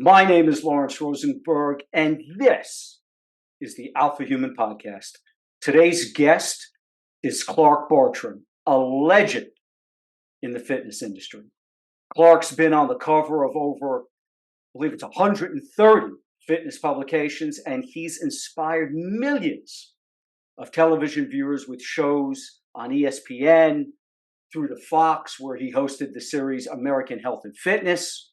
My name is Lawrence Rosenberg, and this is the Alpha Human Podcast. Today's guest is Clark Bartram, a legend in the fitness industry. Clark's been on the cover of over, I believe it's 130 fitness publications, and he's inspired millions of television viewers with shows on ESPN, through to Fox, where he hosted the series American Health and Fitness.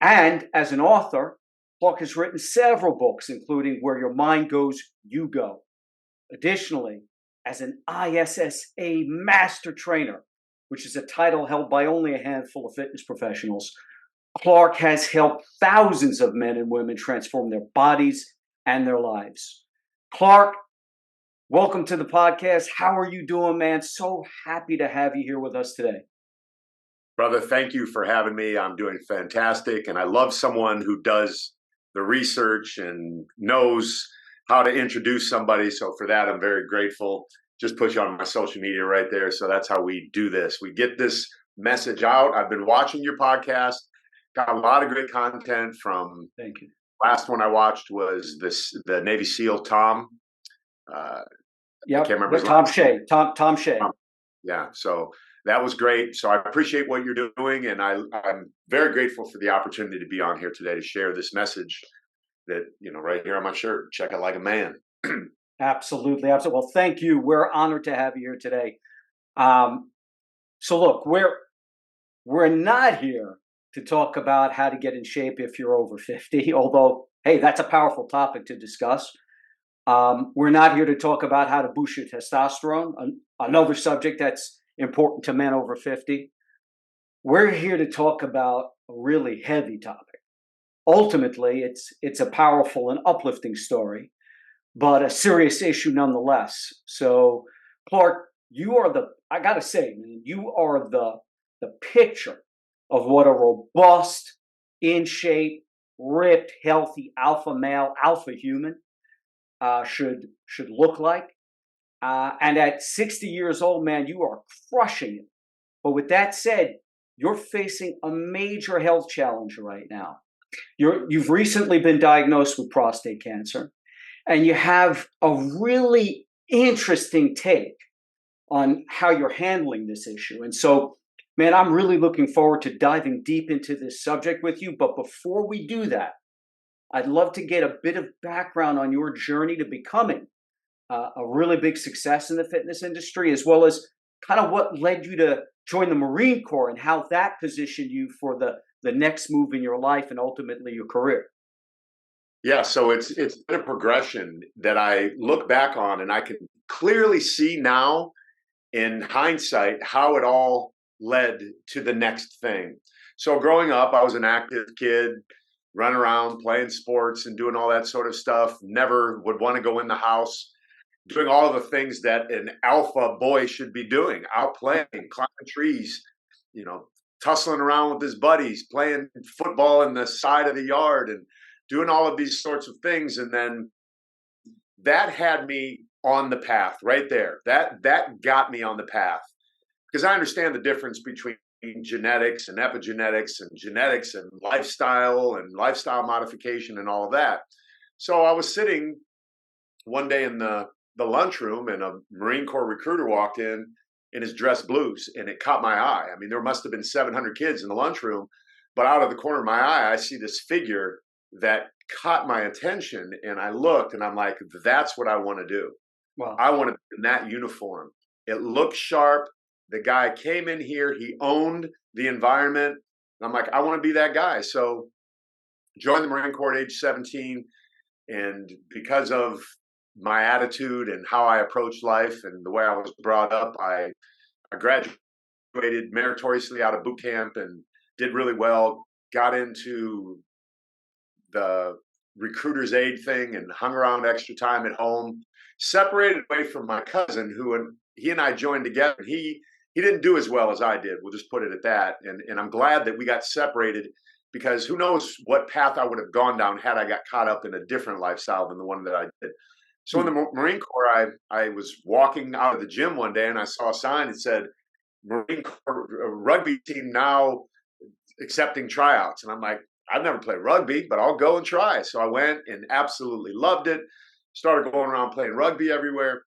And as an author, Clark has written several books, including Where Your Mind Goes, You Go. Additionally, as an ISSA master trainer, which is a title held by only a handful of fitness professionals, Clark has helped thousands of men and women transform their bodies and their lives. Clark, welcome to the podcast. How are you doing, man? So happy to have you here with us today. Brother, thank you for having me. I'm doing fantastic. And I love someone who does the research and knows how to introduce somebody. So for that, I'm very grateful. Just put you on my social media right there. So that's how we do this. We get this message out. I've been watching your podcast. Got a lot of great content from. Thank you. Last one I watched was the Navy SEAL Tom. Yeah, I can't remember. Tom Shea. Tom Shea. Yeah. So that was great. So I appreciate what you're doing, and I'm very grateful for the opportunity to be on here today to share this message that, right here on my shirt, check it like a man. Absolutely. Well, thank you. We're honored to have you here today. So look, we're not here to talk about how to get in shape if you're over 50, although, hey, that's a powerful topic to discuss. We're not here to talk about how to boost your testosterone, another subject that's important to men over 50. We're here to talk about a really heavy topic. Ultimately, it's a powerful and uplifting story, but a serious issue nonetheless. So, Clark, I gotta say, man, you are the picture of what a robust, in shape, ripped, healthy alpha male, alpha human should look like. And at 60 years old, man, you are crushing it. But with that said, you're facing a major health challenge right now. You've recently been diagnosed with prostate cancer, and you have a really interesting take on how you're handling this issue. And so, man, I'm really looking forward to diving deep into this subject with you. But before we do that, I'd love to get a bit of background on your journey to becoming a really big success in the fitness industry, as well as kind of what led you to join the Marine Corps and how that positioned you for the next move in your life and ultimately your career. Yeah, so it's been a progression that I look back on, and I can clearly see now in hindsight how it all led to the next thing. So growing up, I was an active kid, running around, playing sports and doing all that sort of stuff. Never would want to go in the house, doing all of the things that an alpha boy should be doing, out playing, climbing trees, tussling around with his buddies, playing football in the side of the yard and doing all of these sorts of things. And then that had me on the path right there. That got me on the path, because I understand the difference between genetics and epigenetics and genetics and lifestyle modification and all of that. So I was sitting one day in the lunchroom, and a Marine Corps recruiter walked in his dress blues, and it caught my eye. I mean, there must have been 700 kids in the lunchroom, but out of the corner of my eye, I see this figure that caught my attention, and I looked, and I'm like, that's what I want to do. Wow. I want to be in that uniform. It looked sharp. The guy came in here, he owned the environment. And I'm like, I want to be that guy. So joined the Marine Corps at age 17. And because of my attitude and how I approached life and the way I was brought up, I graduated meritoriously out of boot camp and did really well, got into the recruiter's aid thing and hung around extra time at home, separated away from my cousin, he and I joined together. He didn't do as well as I did. We'll just put it at that. And I'm glad that we got separated, because who knows what path I would have gone down had I got caught up in a different lifestyle than the one that I did. So in the Marine Corps, I was walking out of the gym one day, and I saw a sign that said, Marine Corps rugby team now accepting tryouts. And I'm like, I've never played rugby, but I'll go and try. So I went and absolutely loved it. Started going around playing rugby everywhere.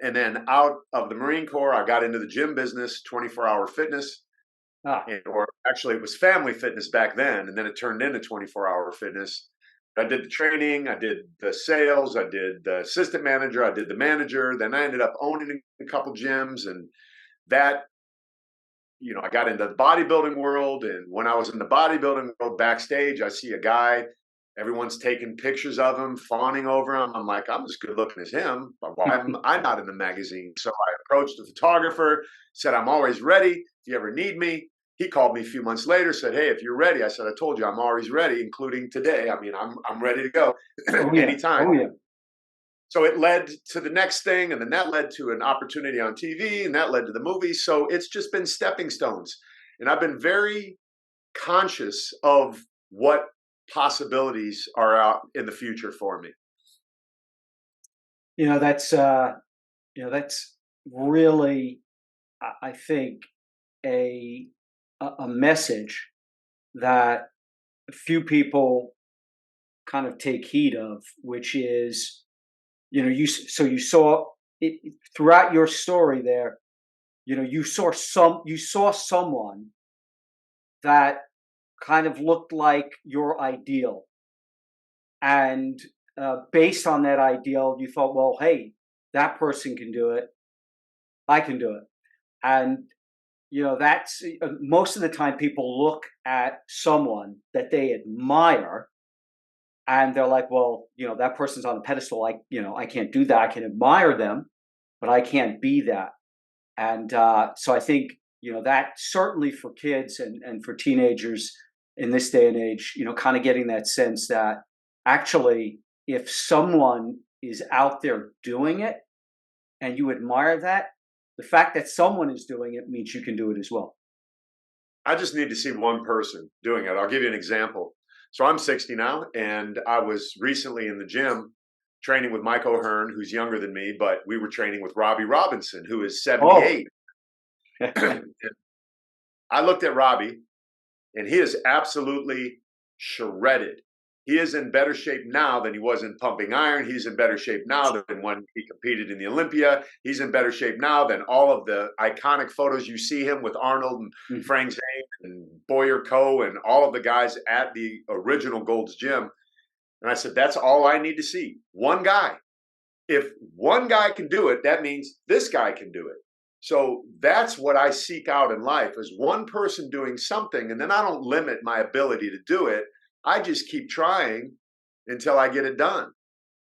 And then out of the Marine Corps, I got into the gym business, 24-hour fitness, Ah, or actually it was family fitness back then, and then it turned into 24-hour fitness. I did the training, I did the sales, I did the assistant manager, I did the manager. Then I ended up owning a couple gyms, and that, I got into the bodybuilding world. And when I was in the bodybuilding world backstage, I see a guy, everyone's taking pictures of him, fawning over him. I'm like, I'm as good looking as him, but why am I not in the magazine? So I approached the photographer, said, I'm always ready if you ever need me. He called me a few months later, said, hey, if you're ready. I said, I told you I'm always ready, including today. I mean, I'm ready to go oh yeah, anytime. oh yeah. So it led to the next thing, and then that led to an opportunity on TV, and that led to the movie. So it's just been stepping stones. And I've been very conscious of what possibilities are out in the future for me. You know, that's really, I think, a a message that few people kind of take heed of, which is, you saw it throughout your story there. You saw someone that kind of looked like your ideal, and based on that ideal, you thought, well, hey, that person can do it, I can do it. And that's most of the time people look at someone that they admire, and they're like, well, that person's on a pedestal, I can't do that. I can admire them, but I can't be that. And so I think that certainly for kids and for teenagers in this day and age, kind of getting that sense that actually, if someone is out there doing it and you admire that, the fact that someone is doing it means you can do it as well. I just need to see one person doing it. I'll give you an example. So I'm 60 now, and I was recently in the gym training with Mike O'Hearn, who's younger than me, but we were training with Robbie Robinson, who is Oh, 78. I looked at Robbie, and he is absolutely shredded. He is in better shape now than he was in pumping iron. He's in better shape now than when he competed in the Olympia. He's in better shape now than all of the iconic photos you see him with Arnold and mhm. Frank Zane and Boyer Coe and all of the guys at the original Gold's Gym. And I said, that's all I need to see. One guy. If one guy can do it, that means this guy can do it. So that's what I seek out in life, is one person doing something, and then I don't limit my ability to do it. I just keep trying until I get it done.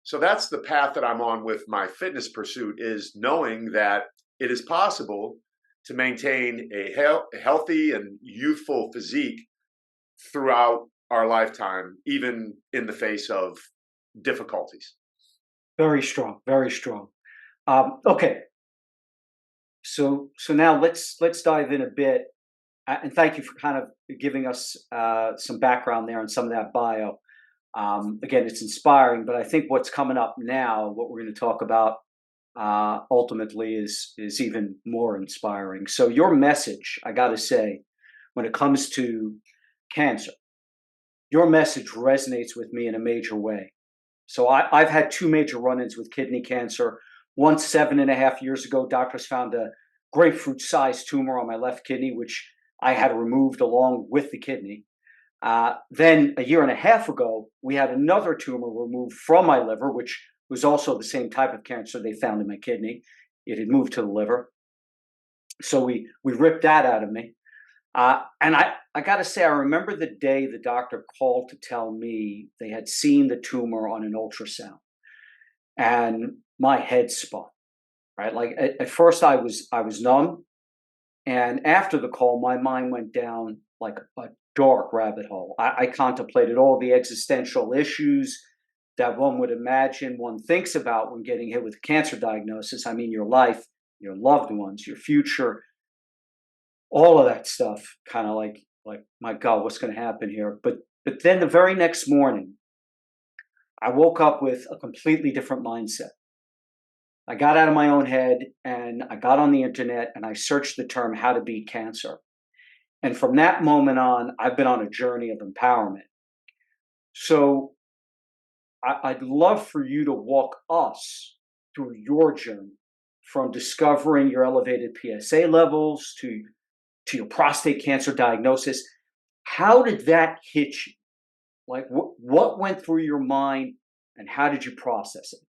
So that's the path that I'm on with my fitness pursuit, is knowing that it is possible to maintain a healthy and youthful physique throughout our lifetime, even in the face of difficulties. Very strong, very strong. Okay, so now let's dive in a bit, and thank you for kind of giving us some background there on some of that bio. Again, it's inspiring, but I think what's coming up now, what we're going to talk about, ultimately is even more inspiring. So your message, I got to say, when it comes to cancer, your message resonates with me in a major way. So I've had two major run-ins with kidney cancer. Once 7.5 years ago, doctors found a grapefruit-sized tumor on my left kidney, which I had removed along with the kidney. Then a year and a half ago, we had another tumor removed from my liver, which was also the same type of cancer they found in my kidney. It had moved to the liver. So we ripped that out of me. And I got to say, I remember the day the doctor called to tell me they had seen the tumor on an ultrasound, and my head spun. Right, like at first I was numb, and after the call, my mind went down like a dark rabbit hole. I contemplated all the existential issues that one would imagine one thinks about when getting hit with a cancer diagnosis. I mean, your life, your loved ones, your future, all of that stuff. Kind of like my God, what's going to happen here? But then the very next morning, I woke up with a completely different mindset. I got out of my own head and I got on the internet and I searched the term "how to beat cancer." And from that moment on, I've been on a journey of empowerment. So I'd love for you to walk us through your journey from discovering your elevated PSA levels to your prostate cancer diagnosis. How did that hit you? Like, what went through your mind, and how did you process it?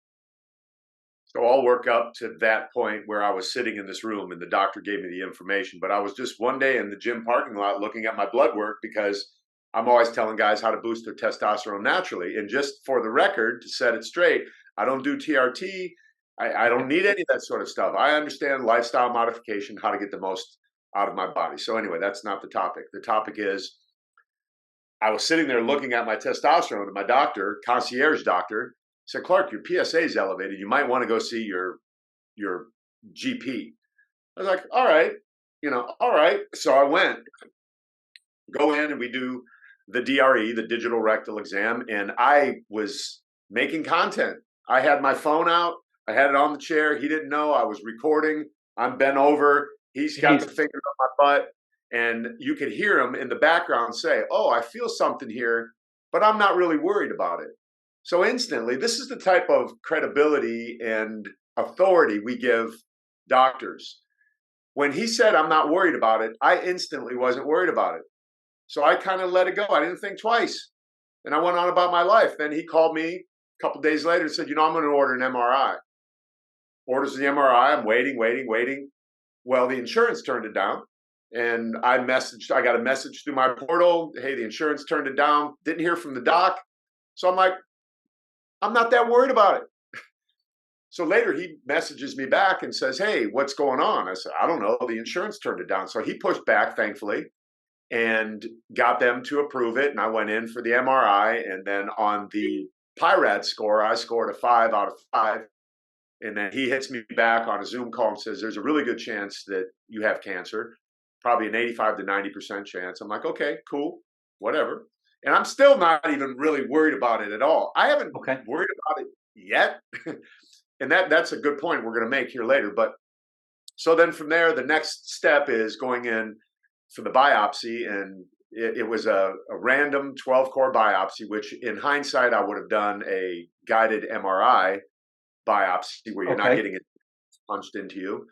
So I'll work up to that point where I was sitting in this room and the doctor gave me the information. But I was just one day in the gym parking lot looking at my blood work because I'm always telling guys how to boost their testosterone naturally. And just for the record, to set it straight, I don't do TRT. I don't need any of that sort of stuff. I understand lifestyle modification, how to get the most out of my body. So anyway, that's not the topic. The topic is I was sitting there looking at my testosterone, and my doctor, concierge doctor, said, Clark, your PSA is elevated. You might want to go see your GP. I was like, all right, all right. So I go in and we do the DRE, the digital rectal exam, and I was making content. I had my phone out. I had it on the chair. He didn't know I was recording. I'm bent over. He's got the finger on my butt. And you could hear him in the background say, oh, I feel something here, but I'm not really worried about it. So instantly, this is the type of credibility and authority we give doctors. When he said, I'm not worried about it, I instantly wasn't worried about it. So I kind of let it go. I didn't think twice. And I went on about my life. Then he called me a couple of days later and said, I'm going to order an MRI. Orders the MRI. I'm waiting. Well, the insurance turned it down. And I got a message through my portal. Hey, the insurance turned it down. Didn't hear from the doc. So I'm like, I'm not that worried about it. So later he messages me back and says, hey, what's going on? I said, I don't know. The insurance turned it down. So he pushed back, thankfully, and got them to approve it. And I went in for the MRI. And then on the PIRAD score, I scored a 5 out of 5. And then he hits me back on a Zoom call and says, there's a really good chance that you have cancer. Probably an 85 to 90% chance. I'm like, okay, cool, whatever. And I'm still not even really worried about it at all. I haven't worried about it yet. And that's a good point we're going to make here later. But so then from there, the next step is going in for the biopsy. And it was a random 12-core biopsy, which in hindsight, I would have done a guided MRI biopsy where you're not getting it punched into you.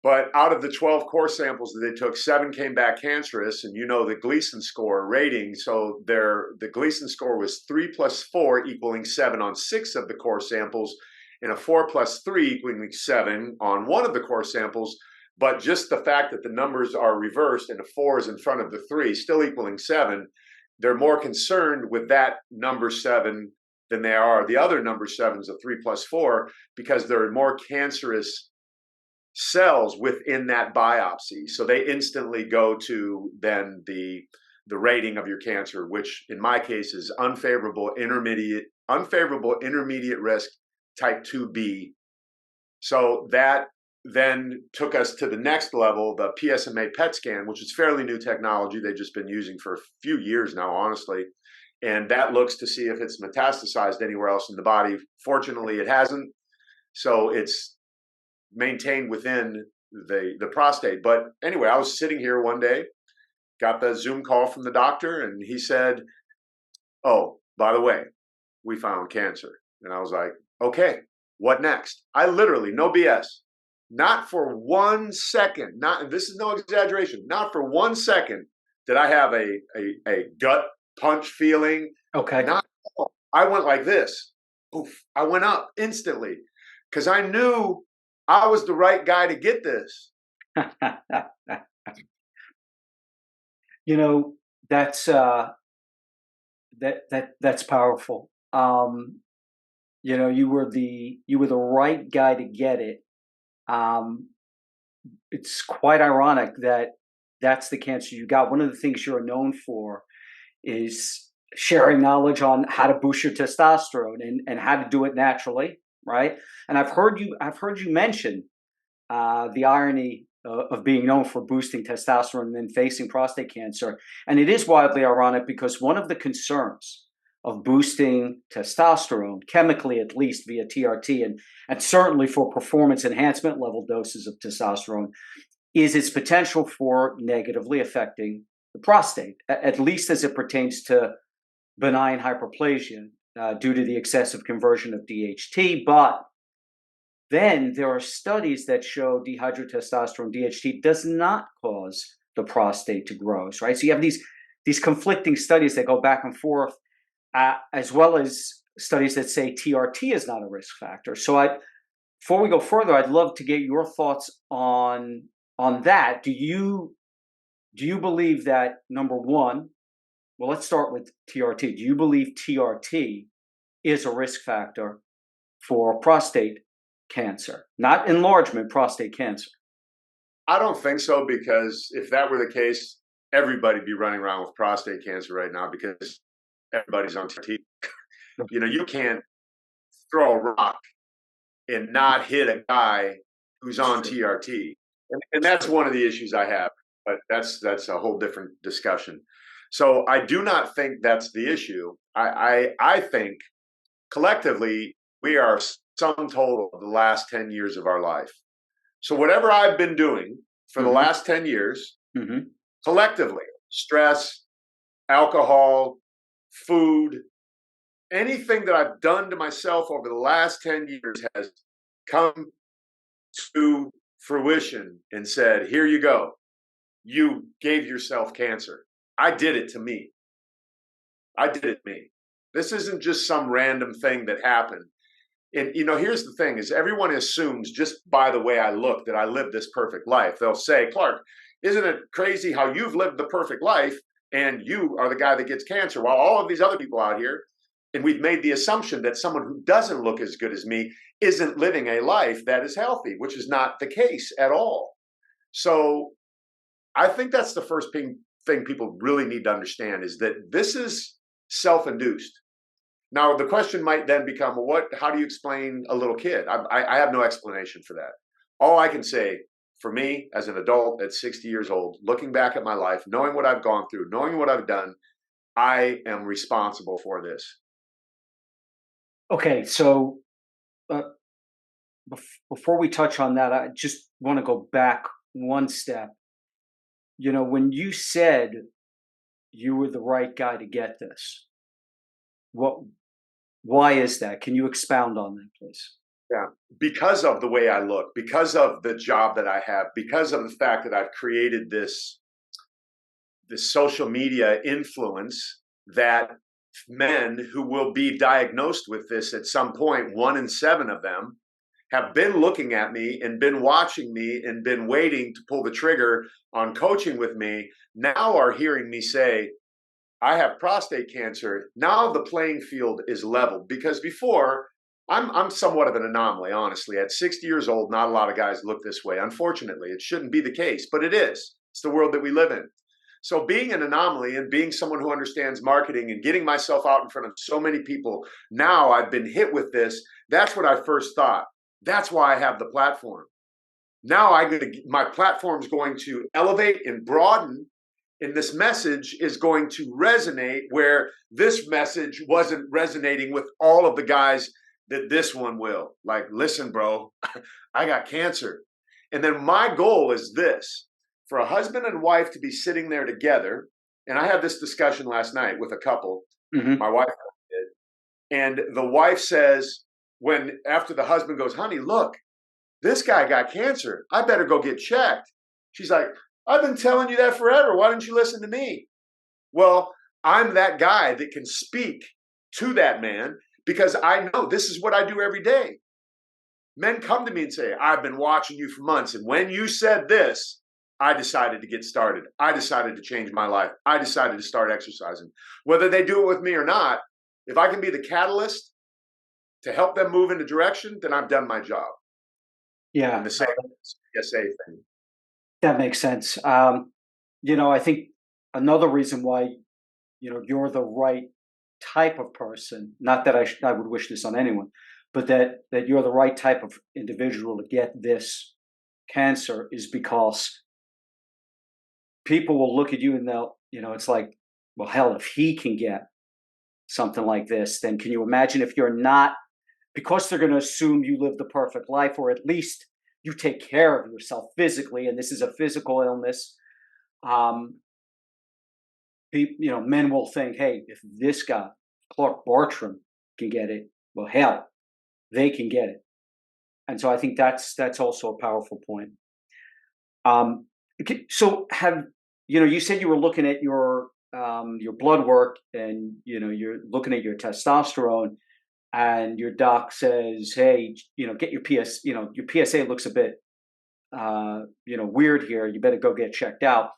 But out of the 12 core samples that they took, 7 came back cancerous, and the Gleason score rating. So the Gleason score was 3 plus 4 equaling 7 on 6 of the core samples, and a 4 plus 3 equaling 7 on 1 of the core samples. But just the fact that the numbers are reversed and a 4 is in front of the 3, still equaling 7, they're more concerned with that number 7 than they are the other number 7s of 3 plus 4, because there are more cancerous cells within that biopsy. So they instantly go to then the rating of your cancer, which in my case is unfavorable intermediate risk type 2B. So that then took us to the next level, the PSMA PET scan, which is fairly new technology. They've just been using for a few years now, honestly. And that looks to see if it's metastasized anywhere else in the body. Fortunately, it hasn't. So it's maintained within the prostate. But anyway, I was sitting here one day, got the Zoom call from the doctor, and he said, oh, by the way, we found cancer. And I was like, okay, what next? I literally, no BS, not for 1 second, this is no exaggeration, not for 1 second did I have a gut punch feeling. Okay. I went like this. Oof, I went up instantly because I knew I was the right guy to get this. That's that's powerful. You were the right guy to get it. It's quite ironic that that's the cancer you got. One of the things you're known for is sharing knowledge on how to boost your testosterone and how to do it naturally, right? And I've heard you mention the irony of being known for boosting testosterone and then facing prostate cancer. And it is wildly ironic because one of the concerns of boosting testosterone, chemically at least via TRT, and certainly for performance enhancement level doses of testosterone, is its potential for negatively affecting the prostate, at least as it pertains to benign hyperplasia due to the excessive conversion of DHT. But then there are studies that show dihydrotestosterone, DHT, does not cause the prostate to grow, right? So you have these conflicting studies that go back and forth, as well as studies that say TRT is not a risk factor. So before we go further, I'd love to get your thoughts on that. Do you believe that, number one, well, let's start with TRT. Do you believe TRT is a risk factor for prostate cancer? Not enlargement, prostate cancer. I don't think so, because if that were the case, everybody'd be running around with prostate cancer right now because everybody's on TRT. You can't throw a rock and not hit a guy who's on TRT. And that's one of the issues I have, but that's a whole different discussion. So I do not think that's the issue. I think collectively we are sum total of the last 10 years of our life. So whatever I've been doing for the last 10 years, collectively, stress, alcohol, food, anything that I've done to myself over the last 10 years has come to fruition and said, here you go. You gave yourself cancer. I did it to me. I did it to me. This isn't just some random thing that happened. And, here's the thing is everyone assumes just by the way I look that I live this perfect life. They'll say, Clark, isn't it crazy how you've lived the perfect life and you are the guy that gets cancer while all of these other people out here, and we've made the assumption that someone who doesn't look as good as me isn't living a life that is healthy, which is not the case at all. So I think that's the first thing people really need to understand is that this is self-induced. Now, the question might then become, well, how do you explain a little kid? I have no explanation for that. All I can say for me as an adult at 60 years old, looking back at my life, knowing what I've gone through, knowing what I've done, I am responsible for this. Okay, so before we touch on that, I just want to go back one step. When you said you were the right guy to get this, why is that? Can you expound on that, please? Yeah, because of the way I look, because of the job that I have, because of the fact that I've created this social media influence that men who will be diagnosed with this at some point, 1 in 7 of them, have been looking at me and been watching me and been waiting to pull the trigger on coaching with me, now are hearing me say, I have prostate cancer. Now the playing field is leveled, because before I'm somewhat of an anomaly, honestly. At 60 years old, not a lot of guys look this way. Unfortunately, it shouldn't be the case, but it is. It's the world that we live in. So being an anomaly and being someone who understands marketing and getting myself out in front of so many people, now I've been hit with this. That's what I first thought. That's why I have the platform. Now my platform's going to elevate and broaden, and this message is going to resonate where this message wasn't resonating with all of the guys that this one will. Like, listen, bro, I got cancer. And then my goal is this, for a husband and wife to be sitting there together. And I had this discussion last night with a couple, my wife did. And the wife says, after the husband goes, honey, look, this guy got cancer. I better go get checked. She's like, I've been telling you that forever. Why didn't you listen to me? Well, I'm that guy that can speak to that man because I know this is what I do every day. Men come to me and say, I've been watching you for months. And when you said this, I decided to get started. I decided to change my life. I decided to start exercising. Whether they do it with me or not, if I can be the catalyst to help them move in the direction, then I've done my job. Yeah. And the same PSA thing. That makes sense. I think another reason why, you're the right type of person, not that I would wish this on anyone, but that you're the right type of individual to get this cancer is because people will look at you and they'll, it's like, well, hell, if he can get something like this, then can you imagine if you're not, because they're going to assume you live the perfect life, or at least you take care of yourself physically, and this is a physical illness. Um, Men will think, hey, if this guy, Clark Bartram, can get it, well, hell, they can get it. And so I think that's also a powerful point. So you said you were looking at your blood work, and you're looking at your testosterone, and your doc says, hey, get your PSA looks a bit weird here. You better go get checked out.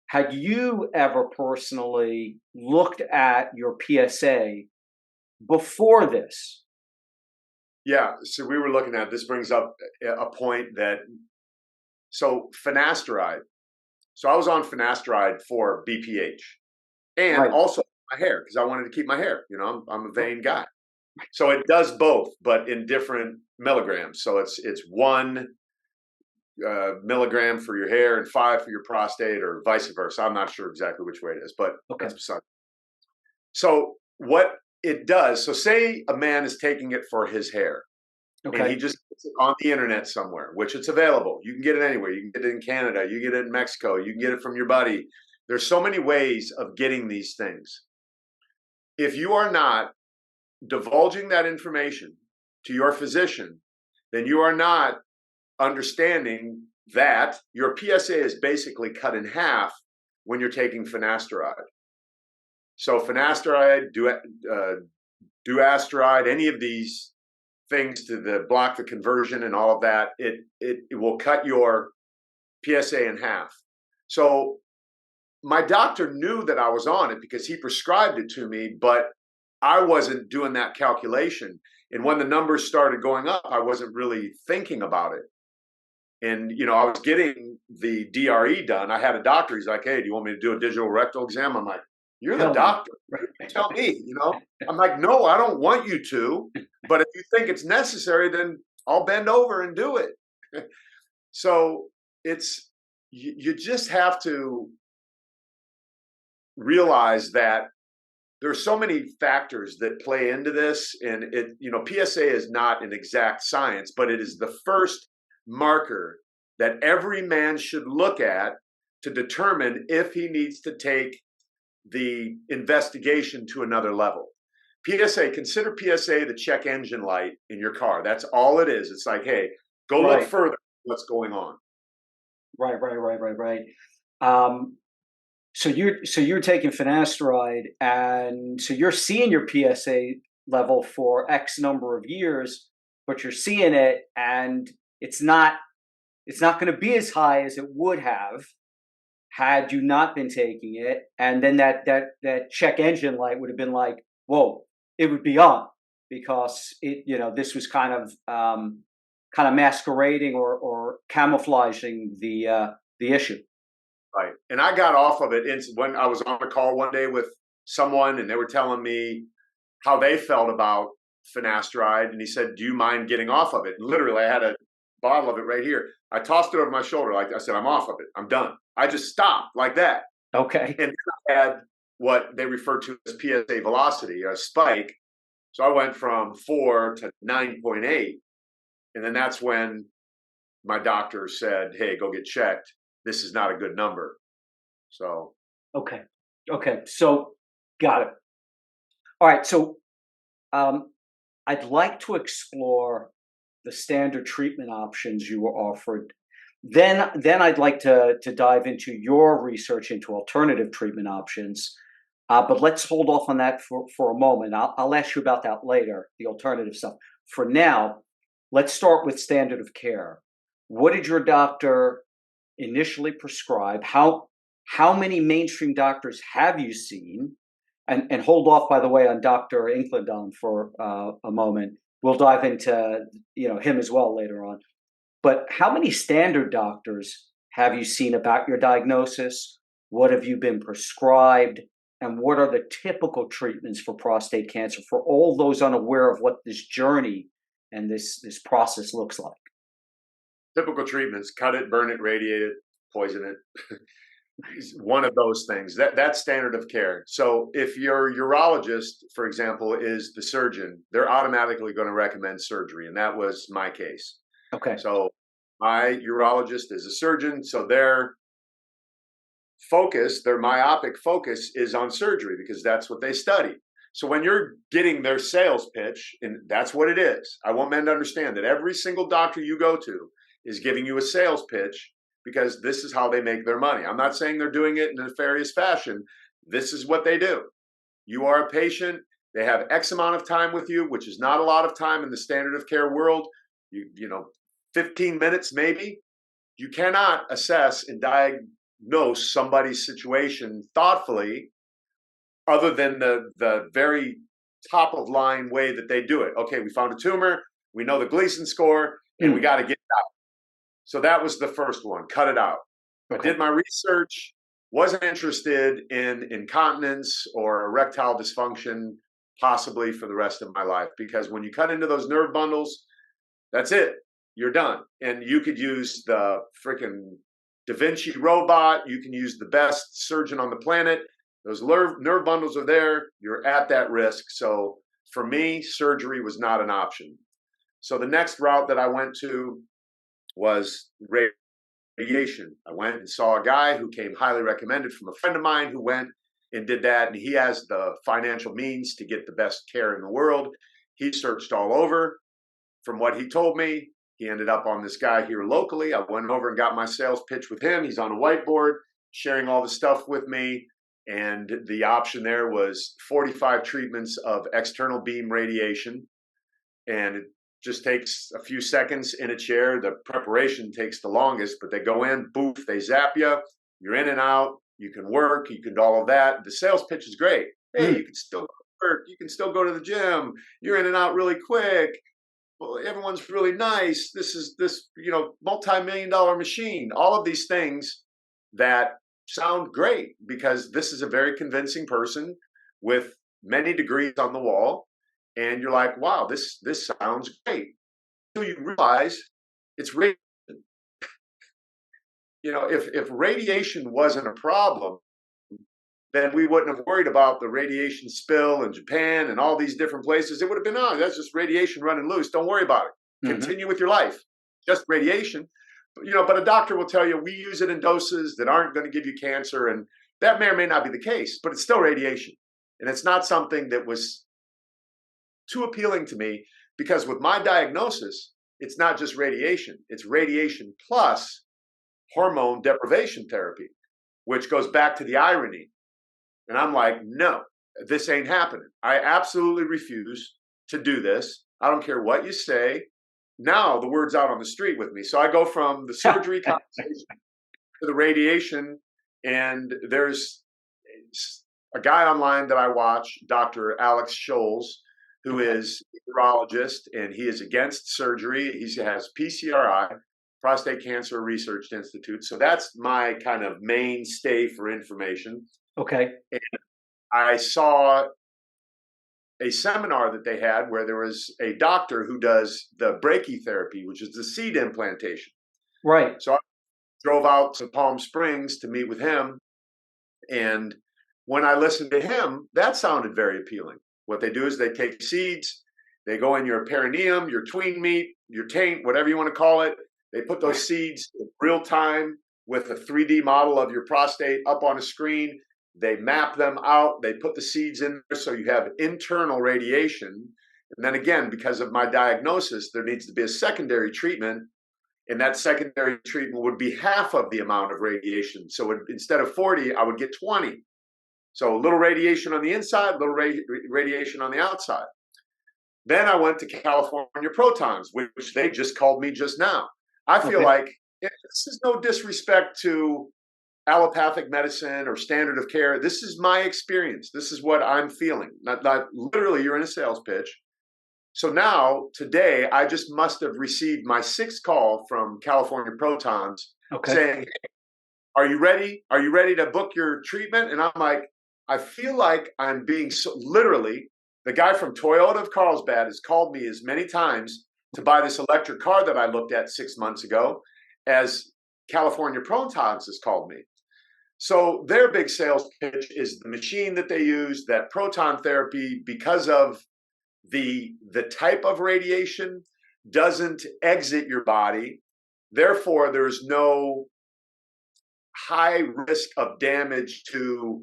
Had you ever personally looked at your PSA before this? Yeah, so we were looking at this. Brings up a point that finasteride. So I was on finasteride for BPH and Right. also my hair, because I wanted to keep my hair. I'm a vain guy, so it does both, but in different milligrams. So it's 1 milligram for your hair and 5 for your prostate, or vice versa. I'm not sure exactly which way it is, but Okay. that's beside. So what it does, so say a man is taking it for his hair, and he Okay. just puts it on the internet somewhere, which it's available. You can get it anywhere. You can get it in Canada. You get it in Mexico. You can get it from your buddy. There's so many ways of getting these things. If you are not divulging that information to your physician, then you are not understanding that your PSA is basically cut in half when you're taking finasteride. So finasteride, duasteride, any of these things to block the conversion and all of that, it will cut your PSA in half. So my doctor knew that I was on it because he prescribed it to me, but I wasn't doing that calculation. And when the numbers started going up, I wasn't really thinking about it. And, I was getting the DRE done. I had a doctor. He's like, hey, do you want me to do a digital rectal exam? I'm like, you're the doctor. Tell me, I'm like, no, I don't want you to. But if you think it's necessary, then I'll bend over and do it. So you just have to realize that there are so many factors that play into this. And PSA is not an exact science, but it is the first marker that every man should look at to determine if he needs to take the investigation to another level. Consider PSA the check engine light in your car. That's all it is. It's like, hey, go look further what's going on. Right. So you're taking finasteride, and so you're seeing your PSA level for X number of years, but you're seeing it, and it's not going to be as high as it would have had you not been taking it. And then that check engine light would have been like, whoa, it would be on, because this was kind of masquerading or camouflaging the issue. Right. And I got off of it when I was on a call one day with someone, and they were telling me how they felt about finasteride. And he said, do you mind getting off of it? And literally, I had a bottle of it right here. I tossed it over my shoulder. Like I said, I'm off of it. I'm done. I just stopped like that. Okay. And I had what they refer to as PSA velocity, a spike. So I went from 4 to 9.8. And then that's when my doctor said, hey, go get checked. This is not a good number. So. Okay. So got it. All right. So I'd like to explore the standard treatment options you were offered. Then I'd like to dive into your research into alternative treatment options. But let's hold off on that for a moment. I'll ask you about that later, the alternative stuff. For now, let's start with standard of care. What did your doctor initially prescribe? How many mainstream doctors have you seen? And hold off, by the way, on Dr. Inklandon for a moment. We'll dive into him as well later on. But how many standard doctors have you seen about your diagnosis? What have you been prescribed? And what are the typical treatments for prostate cancer for all those unaware of what this journey and this process looks like? Typical treatments: cut it, burn it, radiate it, poison it. One of those things. That's standard of care. So if your urologist, for example, is the surgeon, they're automatically going to recommend surgery, and that was my case. Okay. So My urologist is a surgeon, so their focus, their myopic focus is on surgery because that's what they study. So when you're getting their sales pitch, and that's what it is, I want men to understand that every single doctor you go to is giving you a sales pitch because this is how they make their money. I'm not saying they're doing it in a nefarious fashion. This is what they do. You are a patient. They have X amount of time with you, which is not a lot of time in the standard of care world. You know, 15 minutes maybe. You cannot assess and diagnose somebody's situation thoughtfully other than the very top of line way that they do it. Okay, we found a tumor, we know the Gleason score, and we got to get it out. So that was the first one, cut it out. Okay. I did my research, wasn't interested in incontinence or erectile dysfunction, possibly for the rest of my life, because when you cut into those nerve bundles, that's it. You're done. And you could use the freaking Da Vinci robot. You can use the best surgeon on the planet. Those nerve bundles are there. You're at that risk. So for me, surgery was not an option. So the next route that I went to was radiation. I went and saw a guy who came highly recommended from a friend of mine who went and did that. And he has the financial means to get the best care in the world. He searched all over. From what he told me, he ended up on this guy here locally. I went over and got my sales pitch with him. He's on a whiteboard sharing all the stuff with me. And the option there was 45 treatments of external beam radiation. And it just takes a few seconds in a chair. The preparation takes the longest, but they go in, boof, they zap you. You're in and out. You can work. You can do all of that. The sales pitch is great. Hey, you can still work. You can still go to the gym. You're in and out really quick. Well, everyone's really nice. This is multi-million-dollar machine. All of these things that sound great because this is a very convincing person with many degrees on the wall. And you're like, wow, this sounds great. Until you realize it's radiation. If radiation wasn't a problem, then we wouldn't have worried about the radiation spill in Japan and all these different places. It would have been, oh, that's just radiation running loose. Don't worry about it. Continue with your life. Just radiation. But a doctor will tell you, we use it in doses that aren't going to give you cancer. And that may or may not be the case, but it's still radiation. And it's not something that was too appealing to me because with my diagnosis, it's not just radiation. It's radiation plus hormone deprivation therapy, which goes back to the irony. And I'm like, no, this ain't happening. I absolutely refuse to do this. I don't care what you say. Now the word's out on the street with me. So I go from the surgery conversation to the radiation. And there's a guy online that I watch, Dr. Alex Scholes, who is a urologist, and he is against surgery. He has PCRI, Prostate Cancer Research Institute. So that's my kind of mainstay for information. Okay. And I saw a seminar that they had where there was a doctor who does the brachytherapy, which is the seed implantation. Right. So I drove out to Palm Springs to meet with him. And when I listened to him, that sounded very appealing. What they do is they take seeds, they go in your perineum, your tween meat, your taint, whatever you want to call it. They put those seeds in real time with a 3D model of your prostate up on a screen. They map them out. They put the seeds in there so you have internal radiation. And then again, because of my diagnosis, there needs to be a secondary treatment. And that secondary treatment would be half of the amount of radiation. So instead of 40, I would get 20. So a little radiation on the inside, a little radiation on the outside. Then I went to California Protons, which they just called me just now. I feel like this is no disrespect to allopathic medicine or standard of care. This is my experience. This is what I'm feeling. Not literally, you're in a sales pitch. So now, today, I just must have received my 6th call from California Protons saying, hey, are you ready? Are you ready to book your treatment? And I'm like, I feel like I'm being literally, the guy from Toyota of Carlsbad has called me as many times to buy this electric car that I looked at 6 months ago as California Protons has called me. So their big sales pitch is the machine that they use, that proton therapy, because of the type of radiation, doesn't exit your body. Therefore, there's no high risk of damage to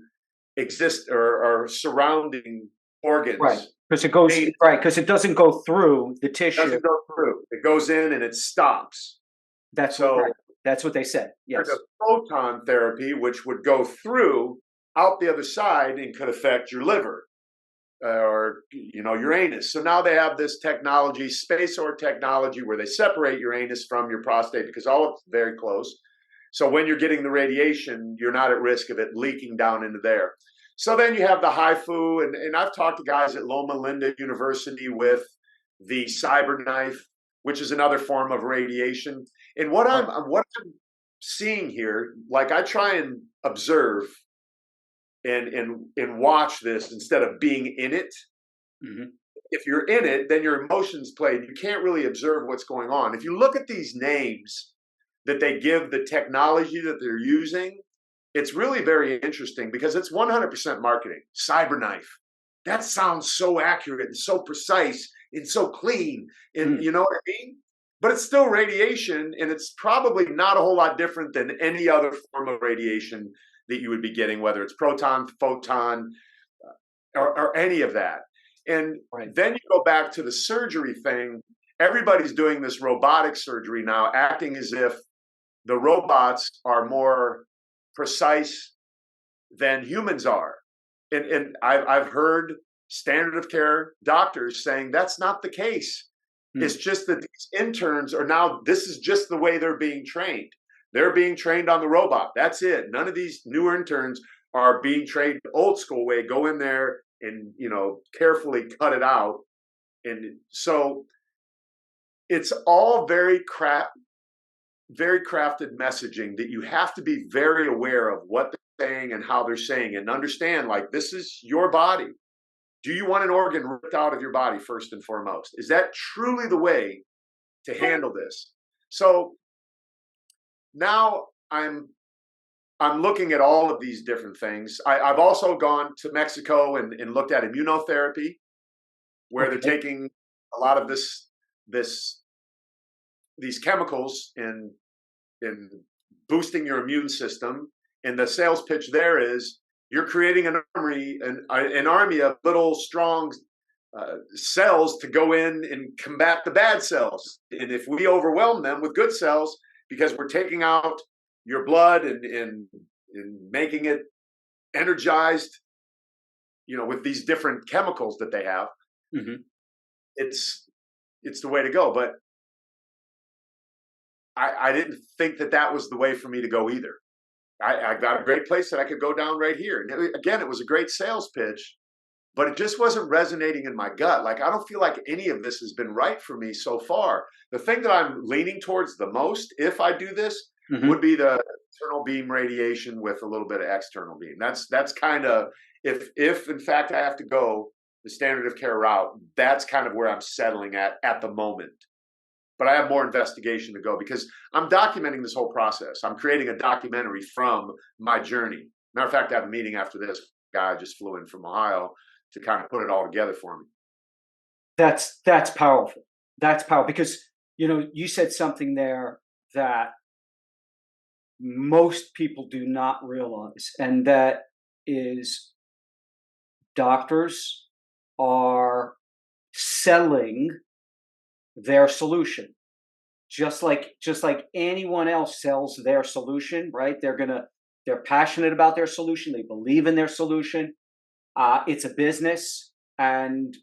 exist or surrounding Right. organs. Because it goes It right. Because it doesn't go through the tissue. doesn't go through. It goes in and it stops. That's what So right. That's what they said. there's Yes. a proton therapy, which would go through out the other side and could affect your liver or your anus. So now they have this technology, space or technology, where they separate your anus from your prostate because all it's very close. So when you're getting the radiation, you're not at risk of it leaking down into there. So then you have the HIFU, and I've talked to guys at Loma Linda University with the cyber knife, which is another form of radiation. And what I'm seeing here, like I try and observe and watch this instead of being in it. Mm-hmm. If you're in it, then your emotions play. You can't really observe what's going on. If you look at these names that they give the technology that they're using, it's really very interesting because it's 100% marketing. Cyberknife. That sounds so accurate and so precise and so clean. And you know what I mean? But it's still radiation, and it's probably not a whole lot different than any other form of radiation that you would be getting, whether it's proton, photon, or any of that. And then you go back to the surgery thing. Everybody's doing this robotic surgery now, acting as if the robots are more precise than humans are. And I've heard standard of care doctors saying that's not the case. It's just that these interns are now, this is just the way they're being trained. They're being trained on the robot. That's it. None of these new interns are being trained old school way. Go in there and, carefully cut it out. And so it's all very crafted messaging that you have to be very aware of what they're saying and how they're saying it, and understand, like, this is your body. Do you want an organ ripped out of your body first and foremost? Is that truly the way to handle this? So now I'm looking at all of these different things. I've also gone to Mexico and looked at immunotherapy, where they're taking a lot of these chemicals and boosting your immune system. And the sales pitch there is you're creating an army of little strong cells to go in and combat the bad cells. And if we overwhelm them with good cells, because we're taking out your blood and making it energized, with these different chemicals that they have, it's the way to go. But I didn't think that was the way for me to go either. I got a great place that I could go down right here. And again, it was a great sales pitch, but it just wasn't resonating in my gut. Like, I don't feel like any of this has been right for me so far. The thing that I'm leaning towards the most, if I do this, would be the internal beam radiation with a little bit of external beam. That's kind of, if in fact I have to go the standard of care route, that's kind of where I'm settling at the moment. But I have more investigation to go because I'm documenting this whole process. I'm creating a documentary from my journey. Matter of fact, I have a meeting after this. Guy just flew in from Ohio to kind of put it all together for me. That's powerful. That's powerful because, you said something there that most people do not realize, and that is doctors are selling their solution, just like anyone else sells their solution, right? They're passionate about their solution. They believe in their solution. It's a business, and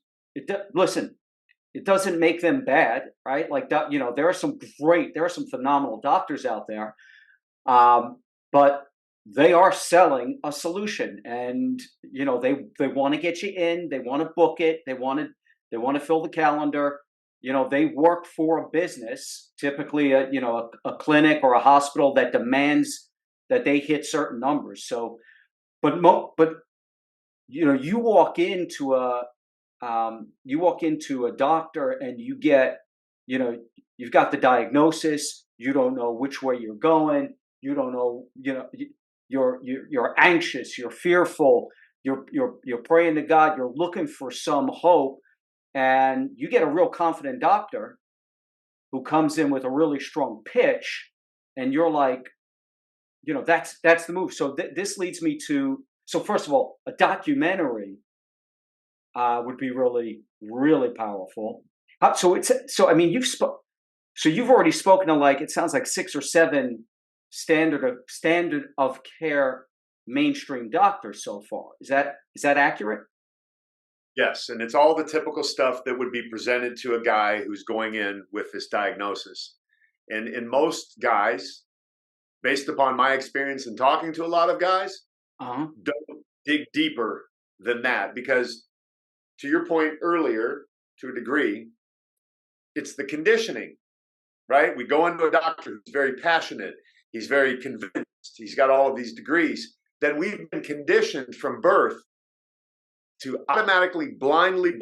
listen, it doesn't make them bad, right? Like, there are some phenomenal doctors out there, but they are selling a solution, and they want to get you in. They want to book it. They want to fill the calendar. They work for a business, typically a clinic or a hospital that demands that they hit certain numbers. So, but you walk into a doctor and you get, you've got the diagnosis. You don't know which way you're going. You don't know, you're anxious. You're fearful. You're praying to God. You're looking for some hope. And you get a real confident doctor who comes in with a really strong pitch, and you're like, that's the move. So this leads me to, so first of all, a documentary would be really, really powerful. So I mean, you've already spoken to, like, it sounds like 6 or 7 standard of care mainstream doctors so far. Is that accurate? Yes, and it's all the typical stuff that would be presented to a guy who's going in with this diagnosis. And in most guys, based upon my experience in talking to a lot of guys, Uh-huh. don't dig deeper than that, because to your point earlier, to a degree, it's the conditioning, right? We go into a doctor who's very passionate, he's very convinced, he's got all of these degrees. Then we've been conditioned from birth to automatically blindly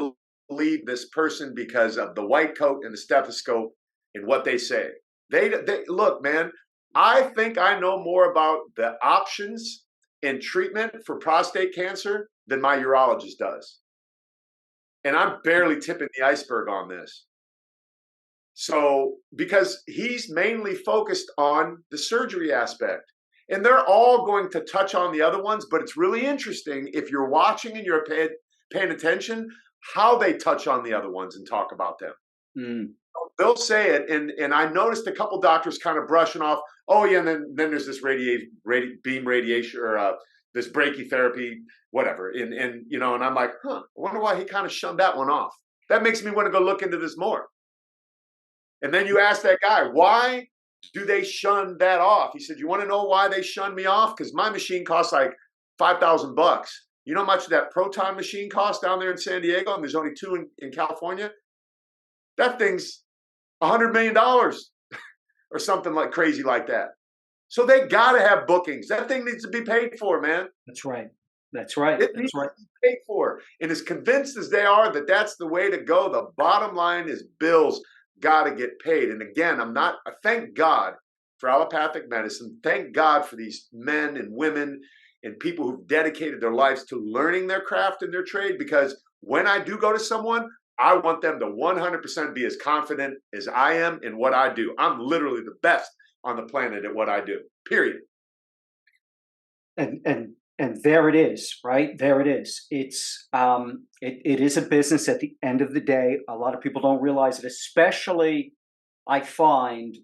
believe this person because of the white coat and the stethoscope and what they say. They look, man, I think I know more about the options in treatment for prostate cancer than my urologist does. And I'm barely tipping the iceberg on this. So, because he's mainly focused on the surgery aspect, and they're all going to touch on the other ones, but it's really interesting if you're watching and you're paying attention, how they touch on the other ones and talk about them. Mm. They'll say it, and I noticed a couple doctors kind of brushing off, oh yeah, and then there's this beam radiation, or this brachytherapy, whatever, and and I'm like, I wonder why he kind of shunned that one off. That makes me want to go look into this more. And then you ask that guy, why do they shun that off? He said, you want to know why they shun me off? Because my machine costs like $5,000. You know how much that Proton machine costs down there in San Diego? And there's only 2 in California. That thing's $100 million or something like crazy like that. So they got to have bookings. That thing needs to be paid for, man. That's right. That's right. It That's needs right. to be paid for. And as convinced as they are that that's the way to go, the bottom line is bills got to get paid. And again, I thank God for allopathic medicine. Thank God for these men and women and people who've dedicated their lives to learning their craft and their trade, because when I do go to someone, I want them to 100% be as confident as I am in what I do. I'm literally the best on the planet at what I do, period. And there it is, right? There it is. It is a business at the end of the day. A lot of people don't realize it, especially I find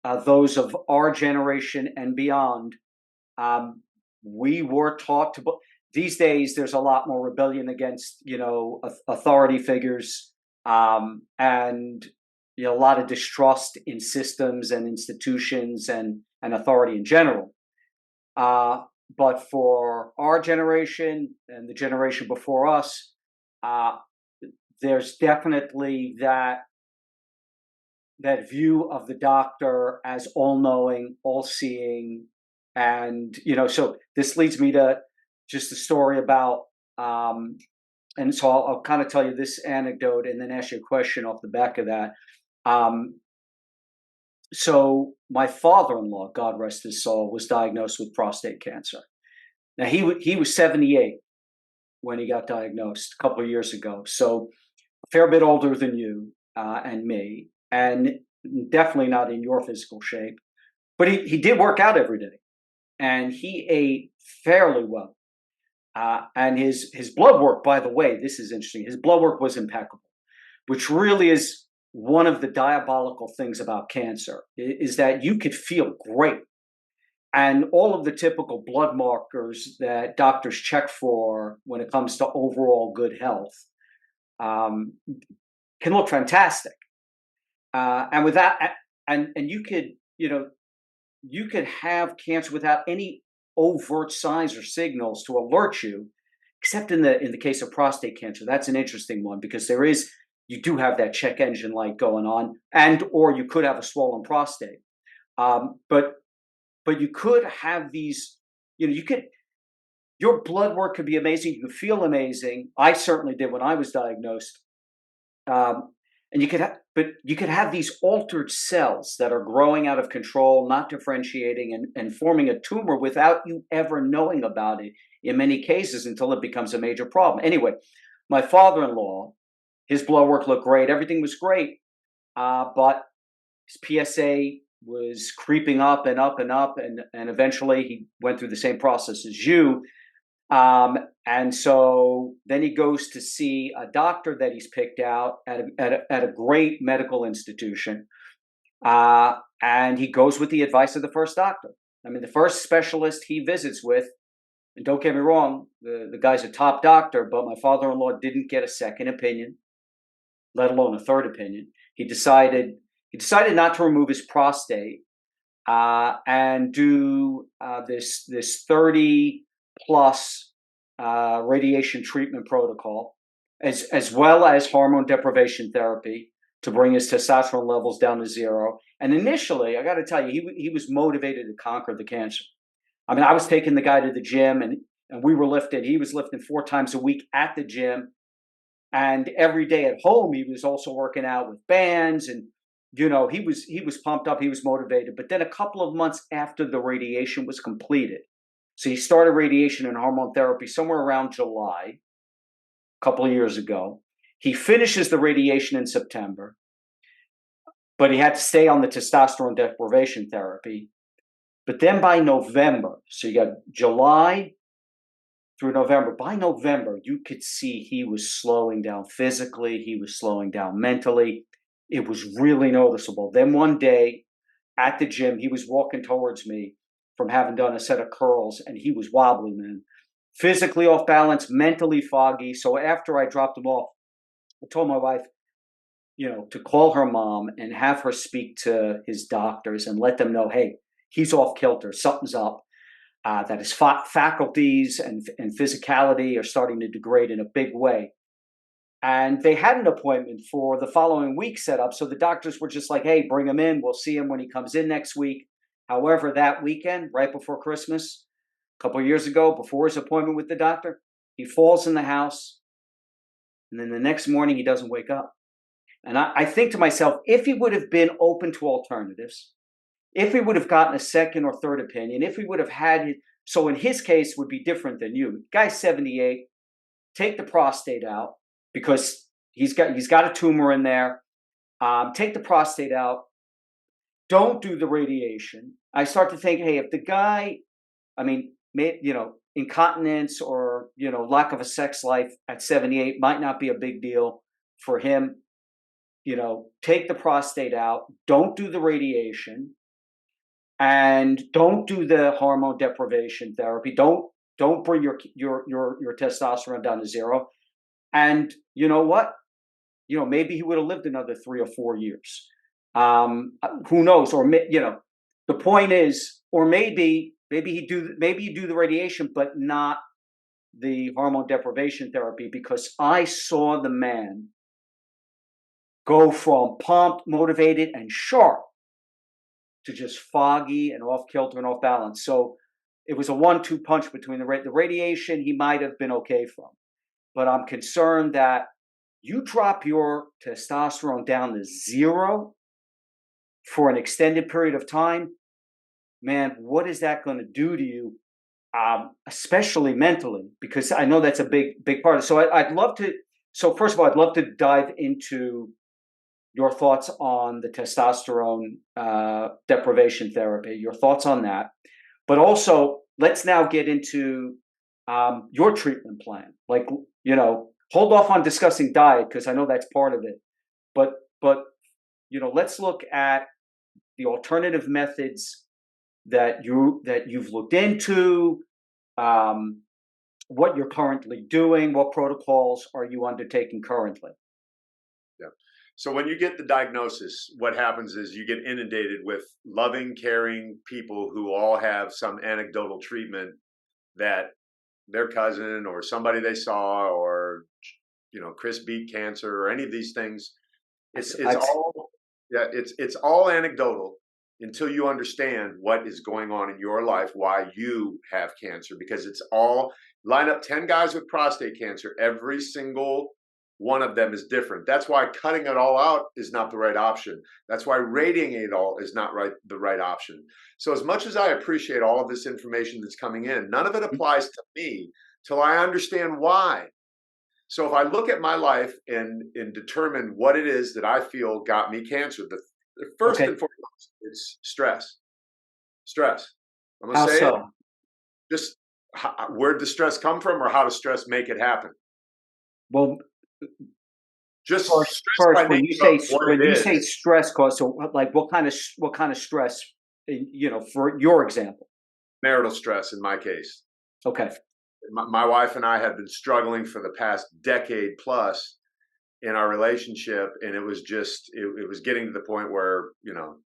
those of our generation and beyond. We were taught to. These days, there's a lot more rebellion against authority figures, and a lot of distrust in systems and institutions and authority in general. But for our generation and the generation before us, there's definitely that view of the doctor as all-knowing, all-seeing, and so this leads me to just a story about, and so I'll kind of tell you this anecdote and then ask you a question off the back of that. So my father-in-law, God rest his soul, was diagnosed with prostate cancer. Now he was 78 when he got diagnosed a couple of years ago, so a fair bit older than you and me, and definitely not in your physical shape. But he did work out every day, and he ate fairly well. And his blood work, by the way, this is interesting. His blood work was impeccable, which really is one of the diabolical things about cancer, is that you could feel great. And all of the typical blood markers that doctors check for when it comes to overall good health can look fantastic. And with that, and you could have cancer without any overt signs or signals to alert you, except in the case of prostate cancer. That's an interesting one, because you do have that check engine light going on, or you could have a swollen prostate. But you could have these, your blood work could be amazing. You could feel amazing. I certainly did when I was diagnosed. And you could have these altered cells that are growing out of control, not differentiating, and forming a tumor without you ever knowing about it in many cases, until it becomes a major problem. Anyway, my father-in-law, his blood work looked great. Everything was great. But His PSA was creeping up and up and up, and eventually he went through the same process as you. And so then he goes to see a doctor that he's picked out at a great medical institution. And he goes with the advice of the first doctor. I mean, the first specialist he visits with, and don't get me wrong, the guy's a top doctor, but my father-in-law didn't get a second opinion, let alone a third opinion. He decided not to remove his prostate and do this 30 plus radiation treatment protocol, as well as hormone deprivation therapy to bring his testosterone levels down to zero. And initially, I got to tell you, he was motivated to conquer the cancer. I mean, I was taking the guy to the gym, and we were lifting. He was lifting 4 times a week at the gym, and every day at home he was also working out with bands, and he was pumped up, he was motivated. But then a couple of months after the radiation was completed, so he started radiation and hormone therapy somewhere around July, a couple of years ago. He finishes the radiation in September, but he had to stay on the testosterone deprivation therapy. But then by November, so you got July through November, by November, you could see he was slowing down physically, he was slowing down mentally. It was really noticeable. Then one day at the gym, he was walking towards me from having done a set of curls, and he was wobbly, man. Physically off balance, mentally foggy. So after I dropped him off, I told my wife, to call her mom and have her speak to his doctors and let them know, hey, he's off kilter, something's up, that his faculties and physicality are starting to degrade in a big way. And they had an appointment for the following week set up. So the doctors were just like, hey, bring him in. We'll see him when he comes in next week. However, that weekend, right before Christmas, a couple of years ago, before his appointment with the doctor, he falls in the house. And then the next morning, he doesn't wake up. And I think to myself, if he would have been open to alternatives, if he would have gotten a second or third opinion, if he would have had, so in his case would be different than you. Guy's 78, take the prostate out because he's got a tumor in there. Take the prostate out. Don't do the radiation. I start to think, hey, if the guy, incontinence or, lack of a sex life at 78 might not be a big deal for him. Take the prostate out. Don't do the radiation. And don't do the hormone deprivation therapy. Don't bring your testosterone down to zero. And you know what? Maybe he would have lived another 3 or 4 years. Who knows? Or the point is, or maybe you do the radiation, but not the hormone deprivation therapy, because I saw the man go from pumped, motivated, and sharp to just foggy and off kilter and off balance. So it was a 1-2 punch between the radiation he might have been okay from. But I'm concerned that you drop your testosterone down to zero for an extended period of time, man, what is that going to do to you, especially mentally? Because I know that's a big part of it. So I'd love to, so first of all, I'd love to dive into your thoughts on the testosterone deprivation therapy, your thoughts on that. But also, let's now get into your treatment plan. Like, hold off on discussing diet because I know that's part of it. But let's look at the alternative methods that you've looked into, what you're currently doing, what protocols are you undertaking currently? Yeah. So when you get the diagnosis, what happens is you get inundated with loving, caring people who all have some anecdotal treatment that their cousin or somebody they saw, or Chris beat cancer, or any of these things. It's all anecdotal until you understand what is going on in your life, why you have cancer, because it's all, line up 10 guys with prostate cancer, every single one of them is different. That's why cutting it all out is not the right option. That's why radiating it all is not the right option. So as much as I appreciate all of this information that's coming in, none of it applies to me till I understand why. So if I look at my life and determine what it is that I feel got me cancer, First Okay. and foremost, it's stress. Stress. I'm gonna How say it. so? Just where did the stress come from, or how does stress make it happen? Well, Just first, stress by first, nature of what when it you say is. stress cause, so like what kind of stress, for your example? Marital stress in my case. Okay. My wife and I had been struggling for the past decade plus in our relationship, and it was just it was getting to the point where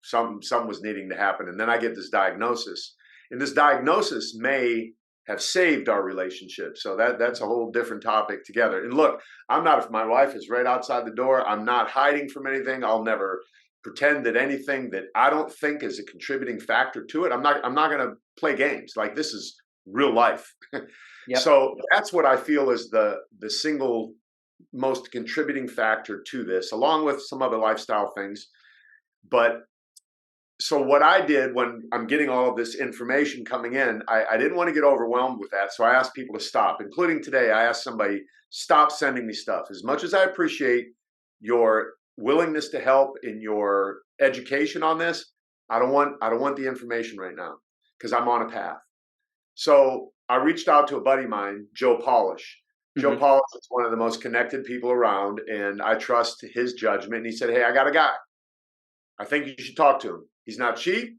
some was needing to happen. And then I get this diagnosis, and this diagnosis may have saved our relationship. So that's a whole different topic together. And look, I'm not, if my wife is right outside the door, I'm not hiding from anything. I'll never pretend that anything that I don't think is a contributing factor to it. I'm not going to play games. Like, this is real life. Yep. So that's what I feel is the single most contributing factor to this, along with some other lifestyle things. But so what I did when I'm getting all of this information coming in, I didn't want to get overwhelmed with that. So I asked people to stop, including today. I asked somebody, stop sending me stuff. As much as I appreciate your willingness to help in your education on this, I don't want the information right now, because I'm on a path. So I reached out to a buddy of mine, Joe Polish. Joe Hmm. Polish is one of the most connected people around, and I trust his judgment. And he said, hey, I got a guy. I think you should talk to him. He's not cheap,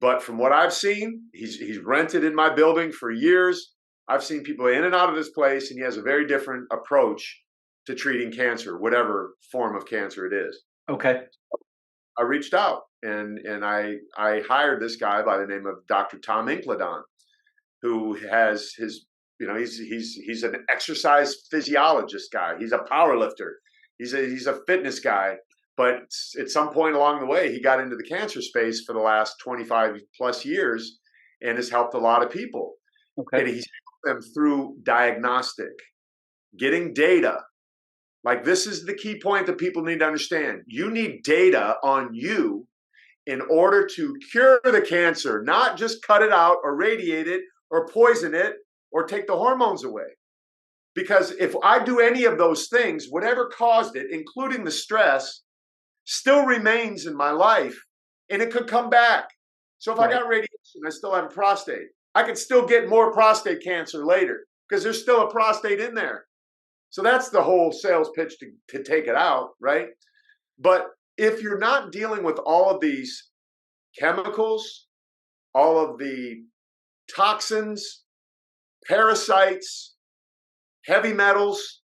but from what I've seen, he's rented in my building for years. I've seen people in and out of this place, and he has a very different approach to treating cancer, whatever form of cancer it is. Okay. I reached out, and I hired this guy by the name of Dr. Tom Incledon, who has his, he's an exercise physiologist guy. He's a power lifter. He's a fitness guy. But at some point along the way, he got into the cancer space for the last 25 plus years and has helped a lot of people. Okay. And he's helped them through diagnostic, getting data. Like, this is the key point that people need to understand. You need data on you in order to cure the cancer, not just cut it out or radiate it or poison it or take the hormones away. Because if I do any of those things, whatever caused it, including the stress, still remains in my life, and it could come back. So if I got radiation, I still have a prostate. I could still get more prostate cancer later because there's still a prostate in there. So that's the whole sales pitch to take it out, right? But if you're not dealing with all of these chemicals, all of the toxins, parasites, heavy metals,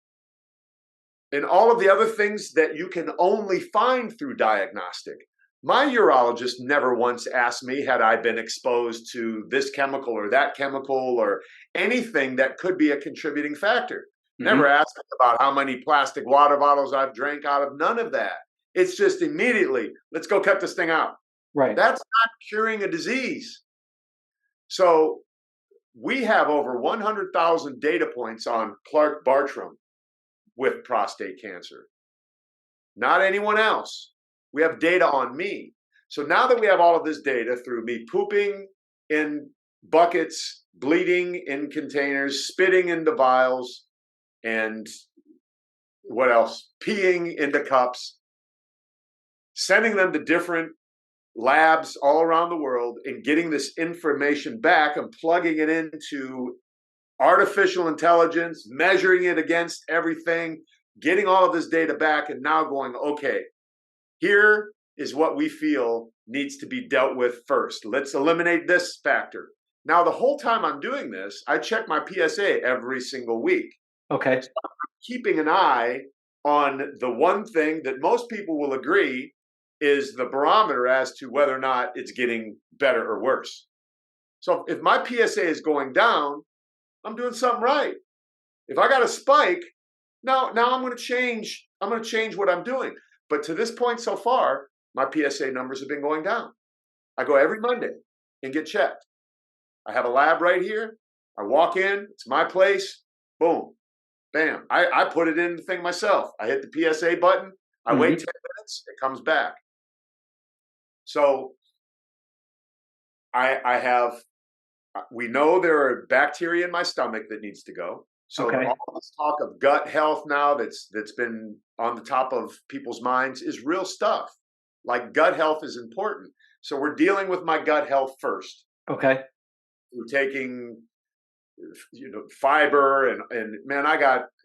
and all of the other things that you can only find through diagnostic. My urologist never once asked me, had I been exposed to this chemical or that chemical or anything that could be a contributing factor. Never asked me about how many plastic water bottles I've drank out of, none of that. It's just immediately, let's go cut this thing out. Right. That's not curing a disease. So we have over 100,000 data points on Clark Bartram with prostate cancer. Not anyone else. We have data on me. So now that we have all of this data through me pooping in buckets, bleeding in containers, spitting into vials, and what else? Peeing into cups, sending them to different labs all around the world and getting this information back and plugging it into artificial intelligence, measuring it against everything, getting all of this data back, and now going, okay, here is what we feel needs to be dealt with first. Let's eliminate this factor. Now, the whole time I'm doing this, I check my PSA every single week. Okay. So I'm keeping an eye on the one thing that most people will agree is the barometer as to whether or not it's getting better or worse. So if my PSA is going down, I'm doing something right. If I got a spike, now I'm going to change. I'm going to change what I'm doing. But to this point so far, my PSA numbers have been going down. I go every Monday and get checked. I have a lab right here. I walk in. It's my place. Boom. Bam. I put it in the thing myself. I hit the PSA button. I wait 10 minutes. It comes back. So we know there are bacteria in my stomach that needs to go. So all this talk of gut health now that's been on the top of people's minds is real stuff. Like gut health is important. So we're dealing with my gut health first. Okay. We're taking, fiber and man,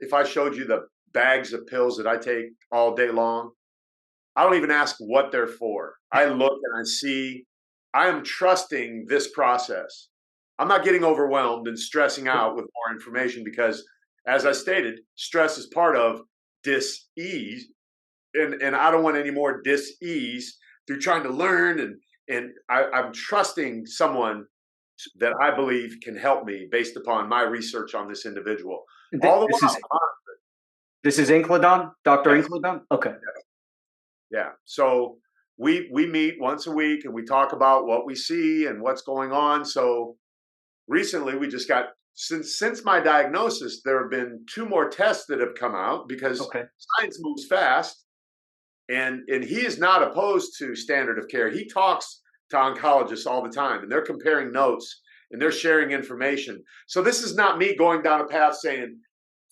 if I showed you the bags of pills that I take all day long, I don't even ask what they're for. I look and I see, I am trusting this process. I'm not getting overwhelmed and stressing out with more information because, as I stated, stress is part of dis-ease. And I don't want any more dis-ease through trying to learn. And I'm trusting someone that I believe can help me based upon my research on this individual. All the This while, is Incledon, Dr. yes. Incledon. Okay. Yeah. So we meet once a week and we talk about what we see and what's going on. So recently we just got, since my diagnosis, there have been 2 more tests that have come out because science moves fast. And he is not opposed to standard of care. He talks to oncologists all the time, and they're comparing notes and they're sharing information. So this is not me going down a path saying,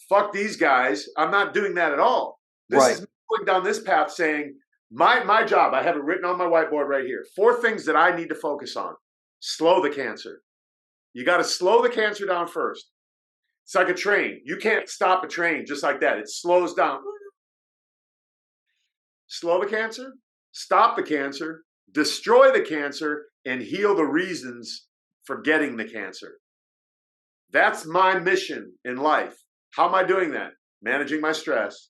fuck these guys. I'm not doing that at all. This is me going down this path saying, my job, I have it written on my whiteboard right here. 4 things that I need to focus on. Slow the cancer. You got to slow the cancer down first. It's like a train. You can't stop a train just like that. It slows down. Slow the cancer, stop the cancer, destroy the cancer, and heal the reasons for getting the cancer. That's my mission in life. How am I doing that? Managing my stress,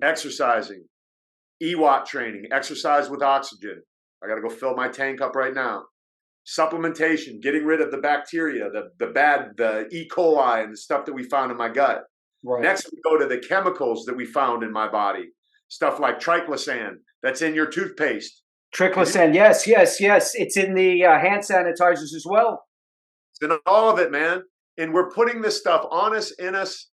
exercising, EWOT training, exercise with oxygen. I got to go fill my tank up right now. Supplementation, getting rid of the bacteria, the E. coli and the stuff that we found in my gut. Right. Next, we go to the chemicals that we found in my body. Stuff like triclosan that's in your toothpaste. Triclosan, yes. It's in the hand sanitizers as well. It's in all of it, man. And we're putting this stuff on us, in us.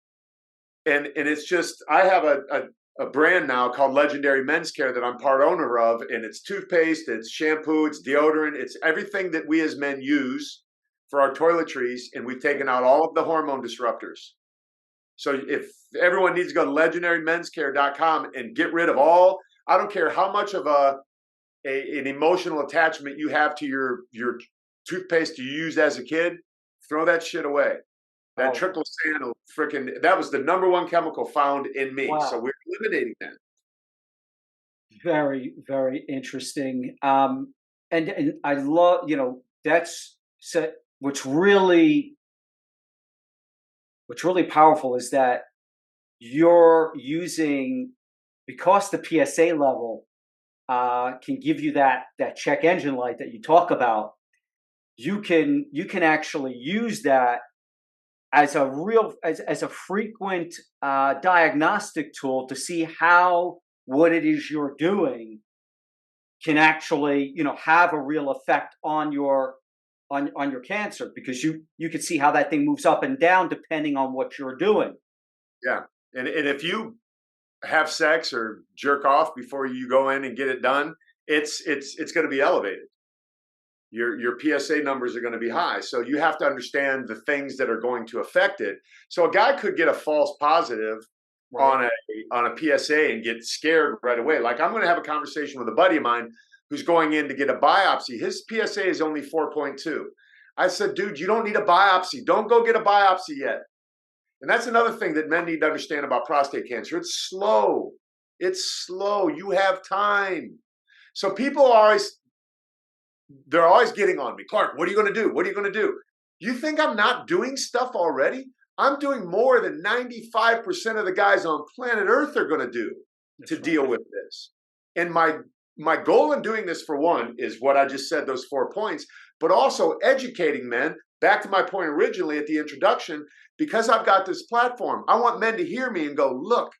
And it's just, I have a brand now called Legendary Men's Care that I'm part owner of. And it's toothpaste, it's shampoo, it's deodorant. It's everything that we as men use for our toiletries. And we've taken out all of the hormone disruptors. So if everyone needs to go to legendarymenscare.com and get rid of all, I don't care how much of an emotional attachment you have to your toothpaste you used as a kid, throw that shit away. That triclosan, that was the #1 chemical found in me. Wow. So we're eliminating that. Very, very interesting. And I love, that's what's really powerful is that you're using, because the PSA level can give you that check engine light that you talk about. You can actually use that as a frequent diagnostic tool to see how what it is you're doing can actually have a real effect on your cancer, because you can see how that thing moves up and down depending on what you're doing. Yeah. And if you have sex or jerk off before you go in and get it done, it's going to be elevated. Your PSA numbers are going to be high. So you have to understand the things that are going to affect it. So a guy could get a false positive on a PSA and get scared right away. Like, I'm going to have a conversation with a buddy of mine who's going in to get a biopsy. His PSA is only 4.2. I said, dude, you don't need a biopsy. Don't go get a biopsy yet. And that's another thing that men need to understand about prostate cancer. It's slow. It's slow. You have time. So people they're always getting on me. Clark, what are you going to do? What are you going to do? You think I'm not doing stuff already? I'm doing more than 95% of the guys on planet Earth are going to do to deal with this. And my goal in doing this, for one, is what I just said, those 4 points, but also educating men. Back to my point originally at the introduction, because I've got this platform, I want men to hear me and go, look,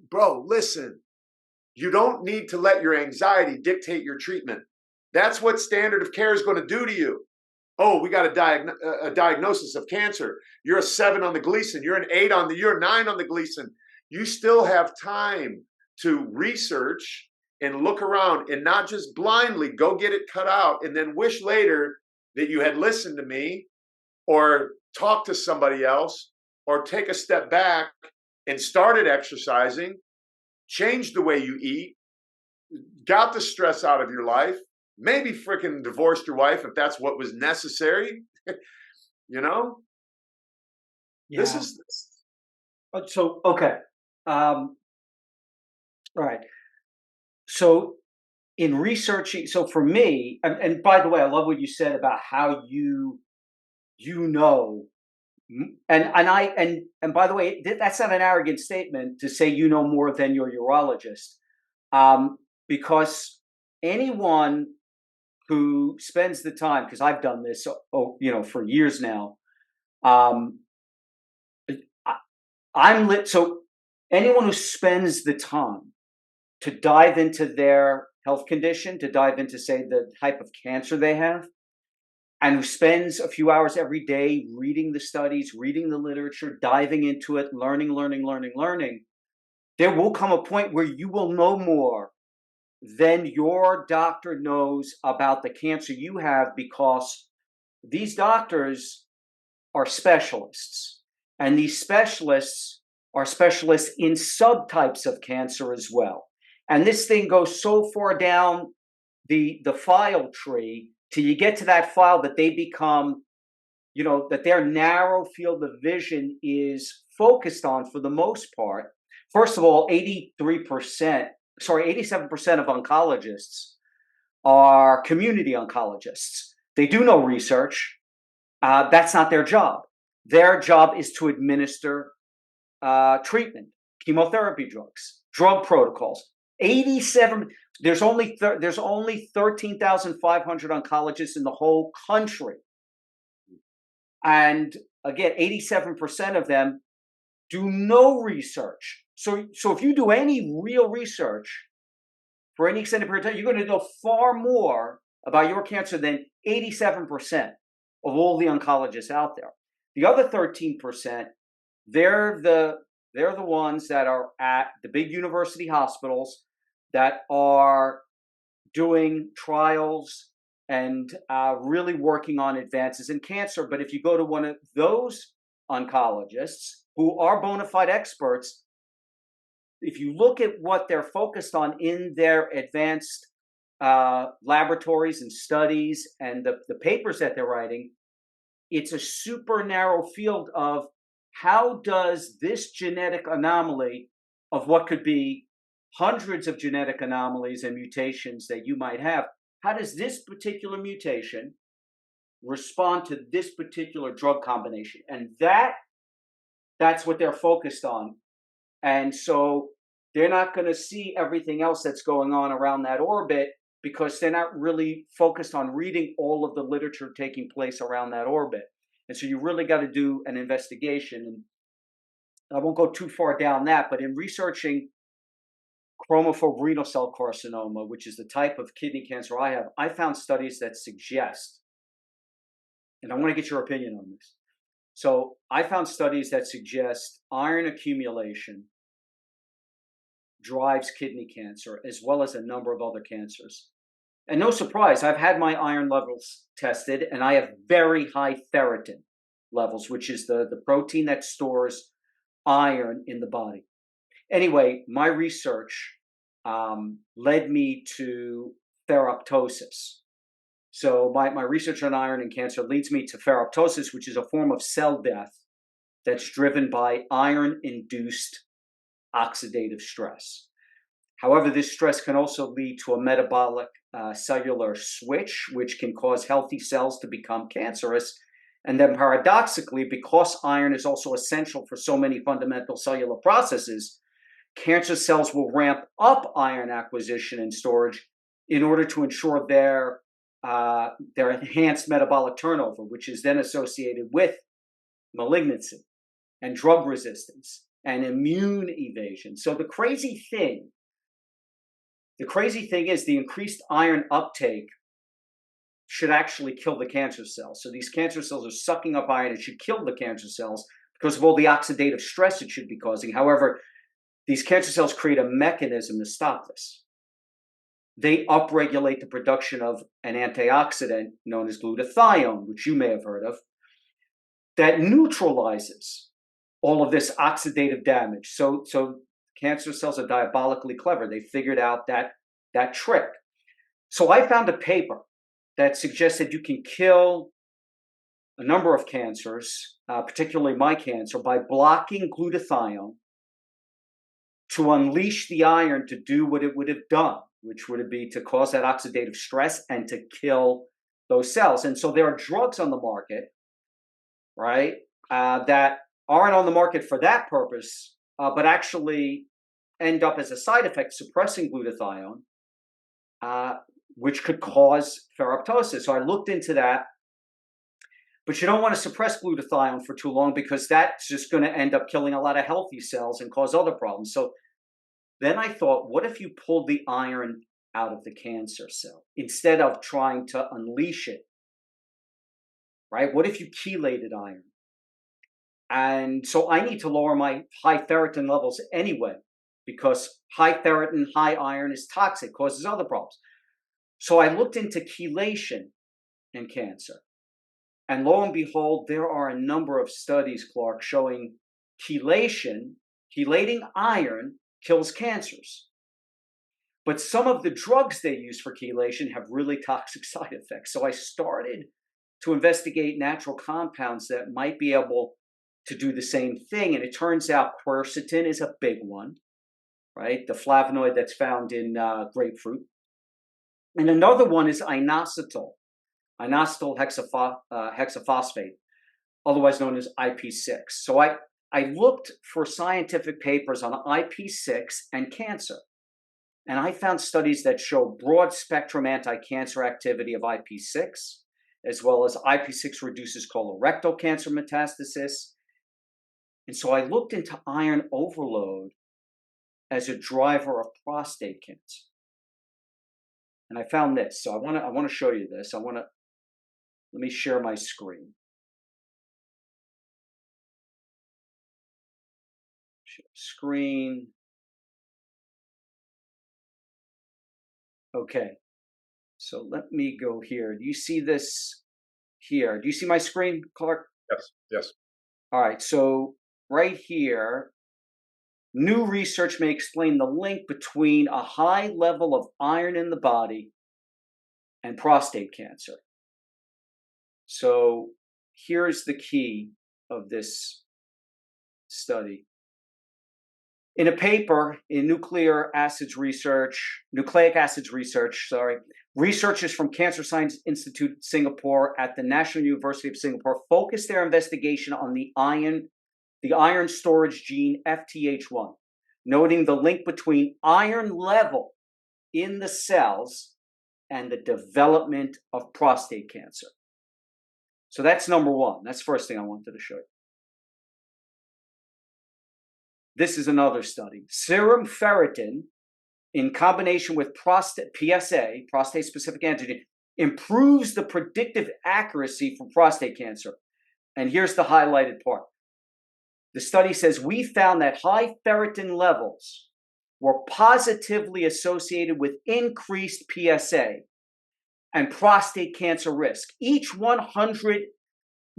bro, listen, you don't need to let your anxiety dictate your treatment. That's what standard of care is going to do to you. Oh, we got a diagnosis of cancer. You're a 7 on the Gleason. You're an 8 you're a 9 on the Gleason. You still have time to research and look around and not just blindly go get it cut out and then wish later that you had listened to me or talked to somebody else or take a step back and started exercising, change the way you eat, got the stress out of your life, maybe freaking divorced your wife if that's what was necessary. You know, this Yeah. is So okay. All right. So in researching, so for me, and by the way, I love what you said about how you know, and by the way, that's not an arrogant statement to say you know more than your urologist, because anyone who spends the time, because I've done this, for years now. Um, I, I'm lit. So anyone who spends the time to dive into their health condition, to dive into, say, the type of cancer they have, and who spends a few hours every day reading the studies, reading the literature, diving into it, learning, there will come a point where you will know more than your doctor knows about the cancer you have, because these doctors are specialists. And these specialists are specialists in subtypes of cancer as well. And this thing goes so far down the file tree till you get to that file that they become, that their narrow field of vision is focused on, for the most part. First of all, 87% of oncologists are community oncologists. They do no research. That's not their job. Their job is to administer treatment, chemotherapy drugs, drug protocols. 87. There's only 13,500 oncologists in the whole country, and again, 87% of them do no research. So if you do any real research for any extended period of time, you're going to know far more about your cancer than 87% of all the oncologists out there. The other 13%, they're the ones that are at the big university hospitals that are doing trials and really working on advances in cancer. But if you go to one of those oncologists who are bona fide experts, if you look at what they're focused on in their advanced laboratories and studies and the papers that they're writing, it's a super narrow field of how does this genetic anomaly, of what could be hundreds of genetic anomalies and mutations that you might have, how does this particular mutation respond to this particular drug combination? And that's what they're focused on. And so they're not going to see everything else that's going on around that orbit, because they're not really focused on reading all of the literature taking place around that orbit. And so you really got to do an investigation. And I won't go too far down that, but in researching chromophobe renal cell carcinoma, which is the type of kidney cancer I have, I found studies that suggest, and I want to get your opinion on this. So I found studies that suggest iron accumulation drives kidney cancer, as well as a number of other cancers. And no surprise, I've had my iron levels tested, and I have very high ferritin levels, which is the protein that stores iron in the body. Anyway, my research led me to ferroptosis. So my research on iron and cancer leads me to ferroptosis, which is a form of cell death that's driven by iron-induced oxidative stress. However, this stress can also lead to a metabolic cellular switch, which can cause healthy cells to become cancerous. And then paradoxically, because iron is also essential for so many fundamental cellular processes, cancer cells will ramp up iron acquisition and storage in order to ensure their enhanced metabolic turnover, which is then associated with malignancy and drug resistance and immune evasion. So the crazy thing is the increased iron uptake should actually kill the cancer cells. So these cancer cells are sucking up iron. It should kill the cancer cells because of all the oxidative stress it should be causing. However, these cancer cells create a mechanism to stop this. They upregulate the production of an antioxidant known as glutathione, which you may have heard of, that neutralizes all of this oxidative damage. So cancer cells are diabolically clever. They figured out that that trick. So I found a paper that suggested you can kill a number of cancers, particularly my cancer, by blocking glutathione to unleash the iron to do what it would have done, which would be to cause that oxidative stress and to kill those cells. And so there are drugs on the market, right, that aren't on the market for that purpose, but actually end up as a side effect suppressing glutathione, which could cause ferroptosis. So I looked into that. But you don't want to suppress glutathione for too long because that's just going to end up killing a lot of healthy cells and cause other problems. So then I thought, what if you pulled the iron out of the cancer cell instead of trying to unleash it, right? What if you chelated iron? And so I need to lower my high ferritin levels anyway because high ferritin, high iron is toxic, causes other problems. So I looked into chelation in cancer. And lo and behold, there are a number of studies, Clark, showing chelating iron kills cancers. But some of the drugs they use for chelation have really toxic side effects. So I started to investigate natural compounds that might be able to do the same thing. And it turns out quercetin is a big one, right? The flavonoid that's found in grapefruit. And another one is inositol hexaphosphate, otherwise known as IP6. So I looked for scientific papers on IP6 and cancer, and I found studies that show broad spectrum anti-cancer activity of IP6, as well as IP6 reduces colorectal cancer metastasis. And so I looked into iron overload as a driver of prostate cancer. And I found this. So I want to show you this. Let me share my screen. Share screen. Okay. So let me go here. Do you see this here? Do you see my screen, Clark? Yes. Yes. All right. So right here, new research may explain the link between a high level of iron in the body and prostate cancer. So here's the key of this study. In a paper in nucleic acids research, researchers from Cancer Science Institute Singapore at the National University of Singapore focused their investigation on the iron storage gene FTH1, noting the link between iron level in the cells and the development of prostate cancer. So that's number one. That's the first thing I wanted to show you. This is another study. Serum ferritin in combination with PSA, prostate-specific antigen, improves the predictive accuracy for prostate cancer. And here's the highlighted part. The study says, we found that high ferritin levels were positively associated with increased PSA and prostate cancer risk. Each 100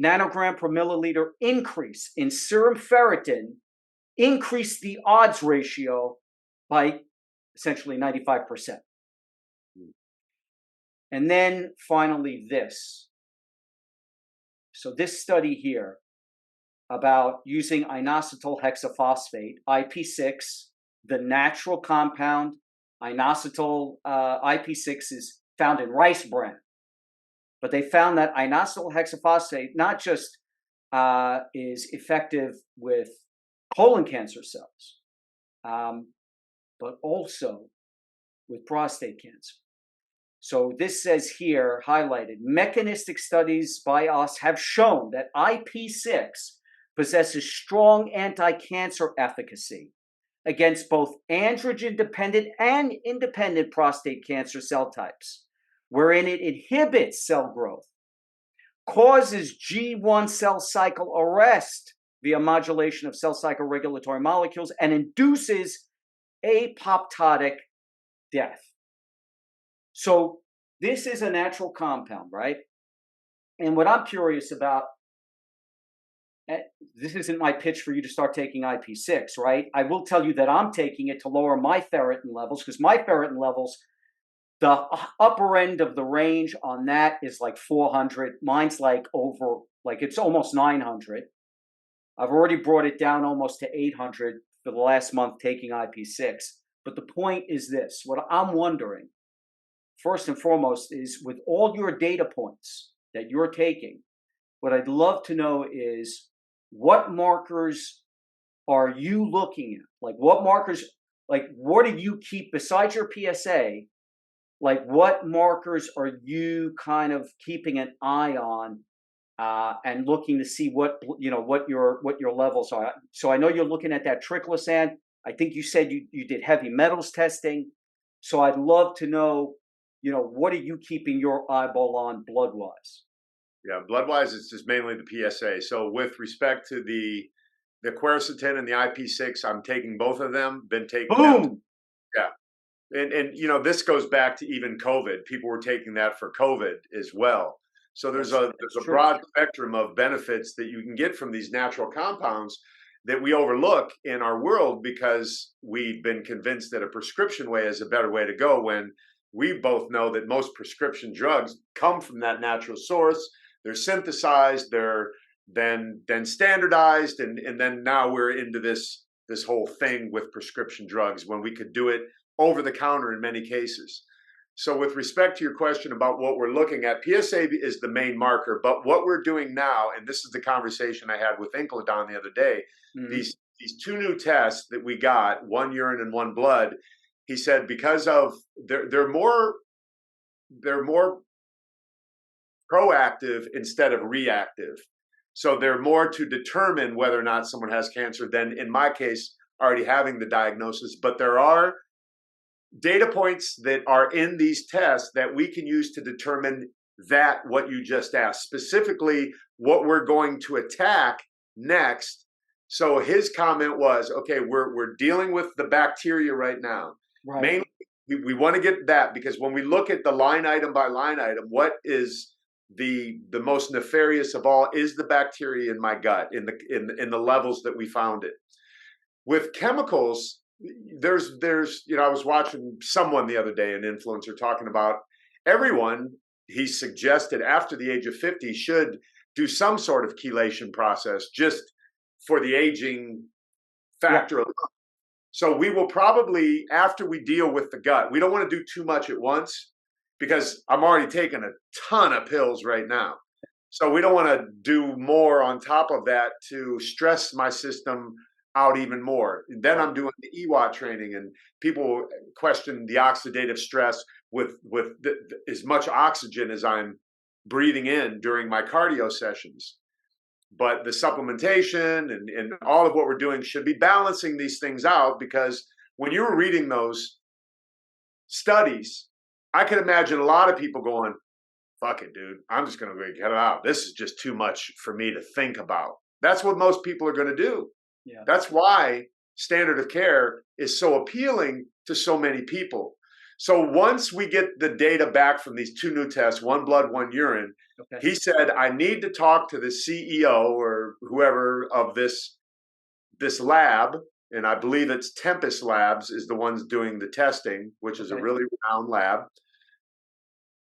nanogram per milliliter increase in serum ferritin increased the odds ratio by essentially 95%. And then finally this. So this study here about using inositol hexaphosphate, IP6, the natural compound, inositol IP6 is found in rice bran. But they found that inositol hexaphosphate not just is effective with colon cancer cells, but also with prostate cancer. So this says here, highlighted, mechanistic studies by us have shown that IP6 possesses strong anti-cancer efficacy against both androgen-dependent and independent prostate cancer cell types, wherein it inhibits cell growth, causes G1 cell cycle arrest via modulation of cell cycle regulatory molecules, and induces apoptotic death. So this is a natural compound, right? And what I'm curious about, this isn't my pitch for you to start taking IP6, right? I will tell you that I'm taking it to lower my ferritin levels because my ferritin levels the upper end of the range on that is like 400. Mine's like over, like it's almost 900. I've already brought it down almost to 800 for the last month taking IP6. But the point is this, what I'm wondering, first and foremost, is with all your data points that you're taking, what I'd love to know is what markers are you looking at? Like what markers, like what do you keep besides your PSA? Like what markers are you kind of keeping an eye on and looking to see what what your levels are? So I know you're looking at that triclosan. I think you said you did heavy metals testing. So I'd love to know, what are you keeping your eyeball on blood wise? Yeah, blood wise, it's just mainly the PSA. So with respect to the quercetin and the IP6, I'm taking both of them. Been taking them. Boom. Yeah. And this goes back to even COVID. People were taking that for COVID as well. So there's a broad spectrum of benefits that you can get from these natural compounds that we overlook in our world because we've been convinced that a prescription way is a better way to go, when we both know that most prescription drugs come from that natural source. They're synthesized, they're then standardized, and then now we're into this whole thing with prescription drugs when we could do it over the counter in many cases. So with respect to your question about what we're looking at, PSA is the main marker, but what we're doing now, and this is the conversation I had with Incledon the other day, these two new tests that we got, one urine and one blood, he said because of they're more proactive instead of reactive. So they're more to determine whether or not someone has cancer than, in my case, already having the diagnosis. But there are data points that are in these tests that we can use to determine that what you just asked, specifically what we're going to attack next. So his comment was, okay, we're dealing with the bacteria right now. Right. Mainly, we want to get that because when we look at the line item by line item, what is the most nefarious of all is the bacteria in my gut, in the levels that we found it. With chemicals, there's I was watching someone the other day, an influencer, talking about everyone, he suggested after the age of 50 should do some sort of chelation process just for the aging factor. Yeah. So we will probably, after we deal with the gut, we don't want to do too much at once because I'm already taking a ton of pills right now. So we don't want to do more on top of that to stress my system out even more. And then I'm doing the EWOT training, and people question the oxidative stress with as much oxygen as I'm breathing in during my cardio sessions. But the supplementation and all of what we're doing should be balancing these things out, because when you were reading those studies, I can imagine a lot of people going, fuck it, dude, I'm just going to get it out. This is just too much for me to think about. That's what most people are going to do. Yeah. That's why standard of care is so appealing to so many people. So once we get the data back from these two new tests, one blood, one urine, okay, he said, I need to talk to the CEO or whoever of this lab, and I believe it's Tempest Labs is the ones doing the testing, which is a really renowned lab.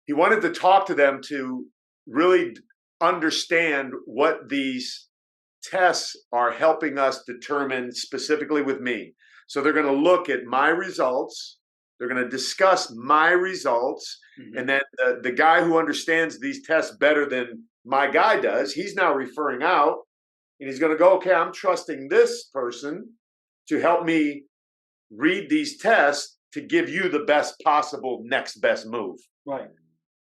He wanted to talk to them to really understand what these tests are helping us determine specifically with me. So they're going to look at my results. They're going to discuss my results. Mm-hmm. And then the guy who understands these tests better than my guy does, he's now referring out, and he's going to go, okay, I'm trusting this person to help me read these tests to give you the best possible next best move. Right.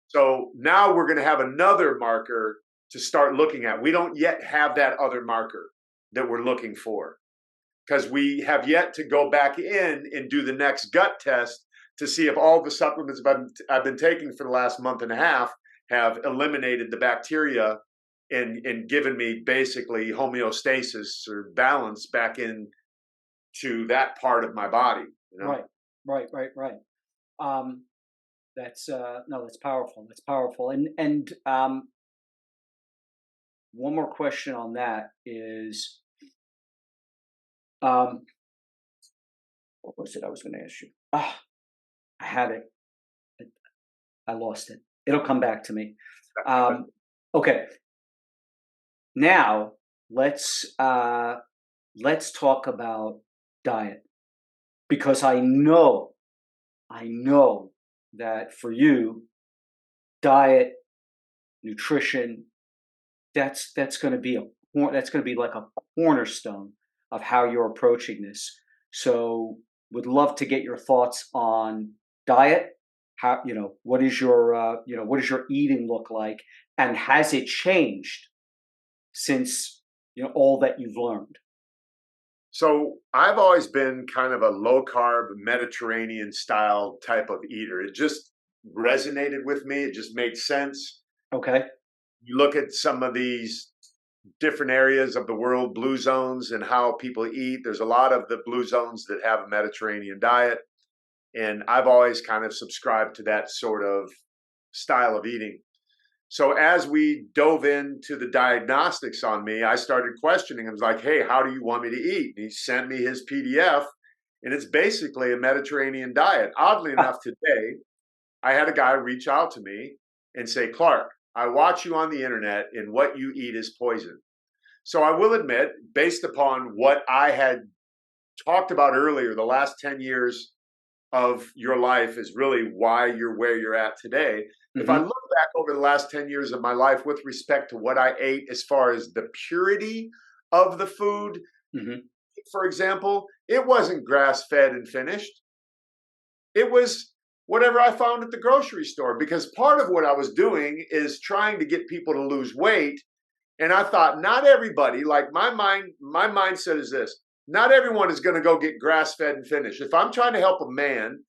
So now we're going to have another marker to start looking at. We don't yet have that other marker that we're looking for, because we have yet to go back in and do the next gut test to see if all the supplements I've been taking for the last month and a half have eliminated the bacteria and given me basically homeostasis or balance back in to that part of my body. You know? Right. That's that's powerful. That's powerful. And one more question on that is, what was it I was going to ask you? I had it. I lost it. It'll come back to me. Okay. Now let's talk about diet, because I know that for you, diet, nutrition, that's going to be like a cornerstone of how you're approaching this. So, would love to get your thoughts on diet. How, what is your what does your eating look like, and has it changed since all that you've learned? So I've always been kind of a low carb Mediterranean style type of eater. It just resonated with me. It just made sense. Okay. You look at some of these different areas of the world, blue zones, and how people eat. There's a lot of the blue zones that have a Mediterranean diet. And I've always kind of subscribed to that sort of style of eating. So as we dove into the diagnostics on me, I started questioning him. I was like, hey, how do you want me to eat? And he sent me his PDF, and it's basically a Mediterranean diet. Oddly enough, today, I had a guy reach out to me and say, Clark, I watch you on the internet, and what you eat is poison. So I will admit, based upon what I had talked about earlier, the last 10 years of your life is really why you're where you're at today. If I look back over the last 10 years of my life with respect to what I ate, as far as the purity of the food, for example, it wasn't grass fed and finished. It was whatever I found at the grocery store, because part of what I was doing is trying to get people to lose weight. And I thought, not everybody, like my mindset is this: not everyone is going to go get grass fed and finished. If I'm trying to help a man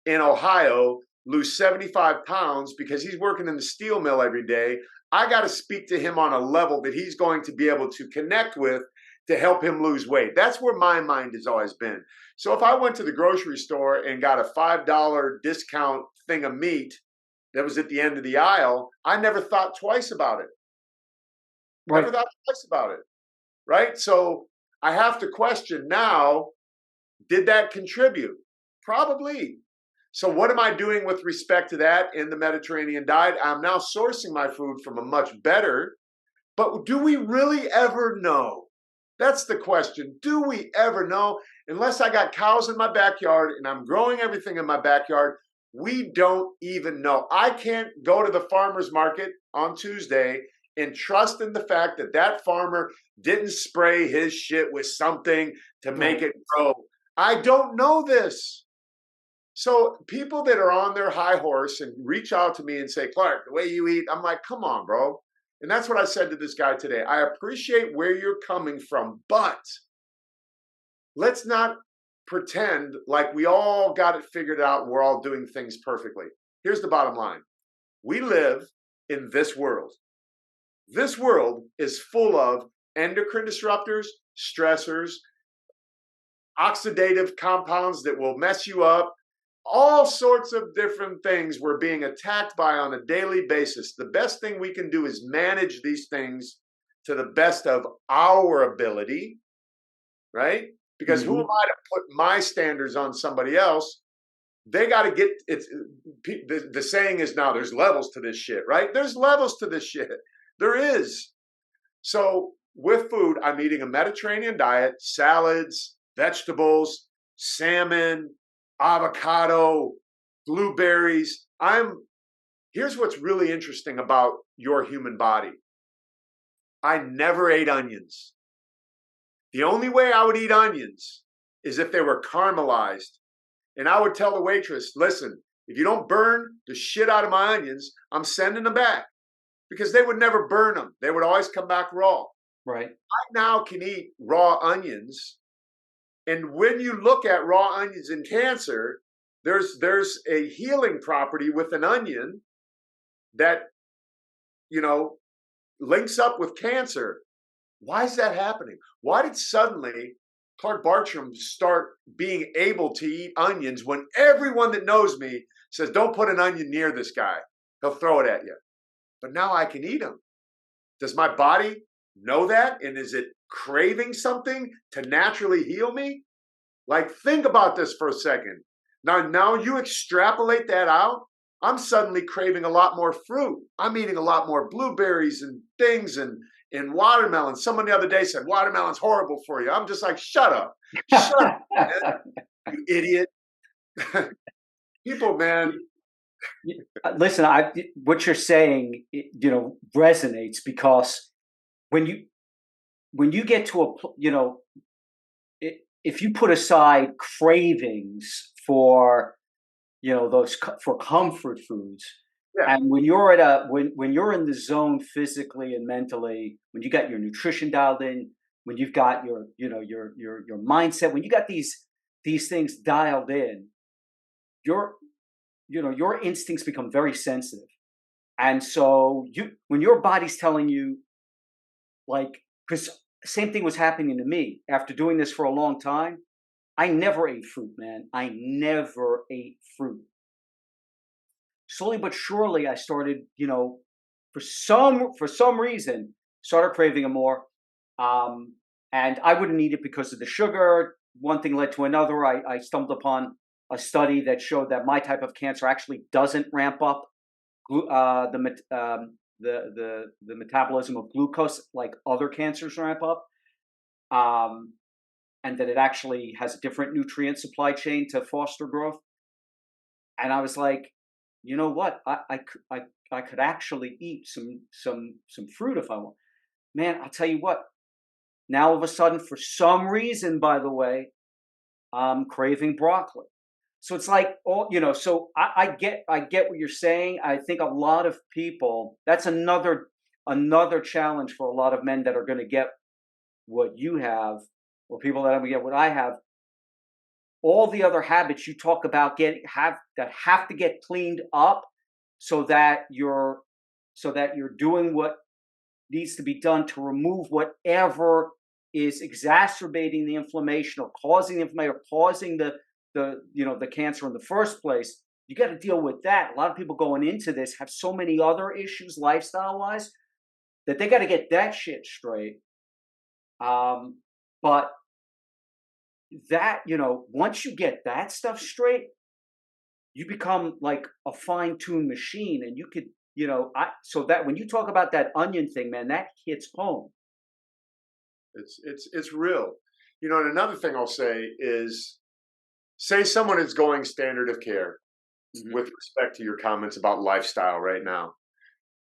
in Ohio lose 75 pounds because he's working in the steel mill every day, I got to speak to him on a level that he's going to be able to connect with to help him lose weight. That's where my mind has always been. So if I went to the grocery store and got a $5 discount thing of meat that was at the end of the aisle, I never thought twice about it. Right. Never thought twice about it. Right? So I have to question now, did that contribute? Probably. So what am I doing with respect to that in the Mediterranean diet? I'm now sourcing my food from a much better, but do we really ever know? That's the question. Do we ever know? Unless I got cows in my backyard and I'm growing everything in my backyard, we don't even know. I can't go to the farmer's market on Tuesday and trust in the fact that that farmer didn't spray his shit with something to make it grow. I don't know this. So people that are on their high horse and reach out to me and say, Clark, the way you eat, I'm like, come on, bro. And that's what I said to this guy today. I appreciate where you're coming from, but let's not pretend like we all got it figured out and we're all doing things perfectly. Here's the bottom line. We live in this world. This world is full of endocrine disruptors, stressors, oxidative compounds that will mess you up. All sorts of different things we're being attacked by on a daily basis. The best thing we can do is manage these things to the best of our ability, right? Because who am I to put my standards on somebody else? They got to get it. The saying is now there's levels to this shit, right? There's levels to this shit. There is. So with food, I'm eating a Mediterranean diet, salads, vegetables, salmon, avocado, blueberries. Here's what's really interesting about your human body. I never ate onions. The only way I would eat onions is if they were caramelized. And I would tell the waitress, listen, if you don't burn the shit out of my onions, I'm sending them back. Because they would never burn them. They would always come back raw. Right. I now can eat raw onions. And when you look at raw onions in cancer, there's a healing property with an onion that, links up with cancer. Why is that happening? Why did suddenly Clark Bartram start being able to eat onions when everyone that knows me says, don't put an onion near this guy. He'll throw it at you. But now I can eat them. Does my body know that? And is it craving something to naturally heal me? Like, think about this for a second. Now you extrapolate that out. I'm suddenly craving a lot more fruit. I'm eating a lot more blueberries and things and watermelon. Someone the other day said watermelon's horrible for you. I'm just like, shut up, shut up, man, you idiot. People, man. Listen, what you're saying, resonates, because when you get to if you put aside cravings for for comfort foods, Yeah, and when you're at when you're in the zone physically and mentally, when you got your nutrition dialed in, when you've got your mindset, when you got these things dialed in, your your instincts become very sensitive. And so when your body's telling you, like, because same thing was happening to me after doing this for a long time. I never ate fruit, man. I never ate fruit. Slowly but surely, I started, for some reason, started craving it more. Um, and I wouldn't eat it because of the sugar. One thing led to another. I stumbled upon a study that showed that my type of cancer actually doesn't ramp up the metabolism of glucose like other cancers ramp up, um, and that it actually has a different nutrient supply chain to foster growth. And I was like, you know what? I could actually eat some fruit if I want. Man, I'll tell you what. Now all of a sudden, for some reason, by the way, I'm craving broccoli. So it's like, so I get what you're saying. I think a lot of people, that's another challenge for a lot of men that are going to get what you have, or people that are going to get what I have. All the other habits you talk about that have to get cleaned up, so that you're doing what needs to be done to remove whatever is exacerbating the inflammation, or causing the inflammation, or causing the cancer in the first place. You got to deal with that. A lot of people going into this have so many other issues lifestyle wise that they got to get that shit straight. But that, once you get that stuff straight, you become like a fine-tuned machine. And you could, so that when you talk about that onion thing, man, that hits home. It's real. And another thing I'll say is, say someone is going standard of care, Mhm. with respect to your comments about lifestyle right now.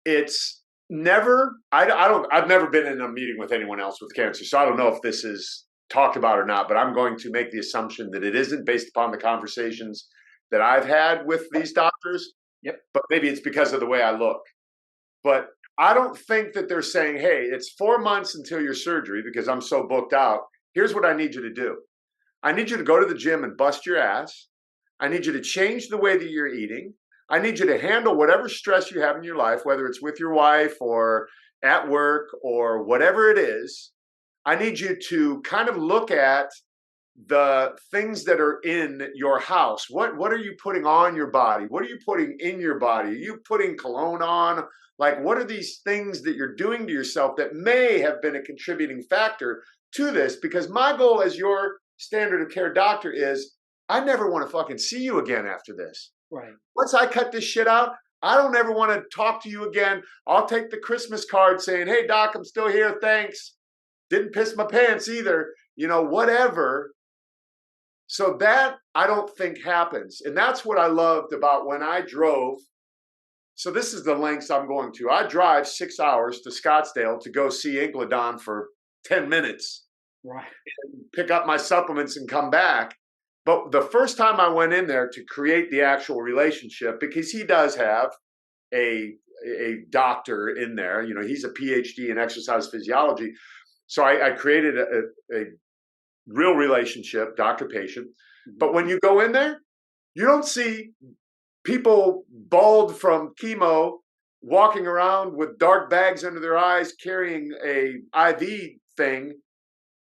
It's never, I've never been in a meeting with anyone else with cancer, so I don't know if this is talked about or not, but I'm going to make the assumption that it isn't, based upon the conversations that I've had with these doctors, Yep. but maybe it's because of the way I look. But I don't think that they're saying, hey, it's 4 months until your surgery because I'm so booked out. Here's what I need you to do. I need you to go to the gym and bust your ass. I need you to change the way that you're eating. I need you to handle whatever stress you have in your life, whether it's with your wife or at work or whatever it is. I need you to kind of look at the things that are in your house. What are you putting on your body? What are you putting in your body? Are you putting cologne on? Like, what are these things that you're doing to yourself that may have been a contributing factor to this? Because my goal as your standard of care doctor is, I never want to fucking see you again after this. Right. Once I cut this shit out, I don't ever want to talk to you again. I'll take the Christmas card saying, hey, doc, I'm still here. Thanks. Didn't piss my pants either. Whatever. So that I don't think happens. And that's what I loved about when I drove. So this is the lengths I'm going to. I drive 6 hours to Scottsdale to go see Ingledon for 10 minutes. Right. And pick up my supplements and come back. But the first time I went in there to create the actual relationship, because he does have a doctor in there, he's a PhD in exercise physiology. So I created a real relationship, doctor-patient. But when you go in there, you don't see people bald from chemo walking around with dark bags under their eyes carrying a IV thing.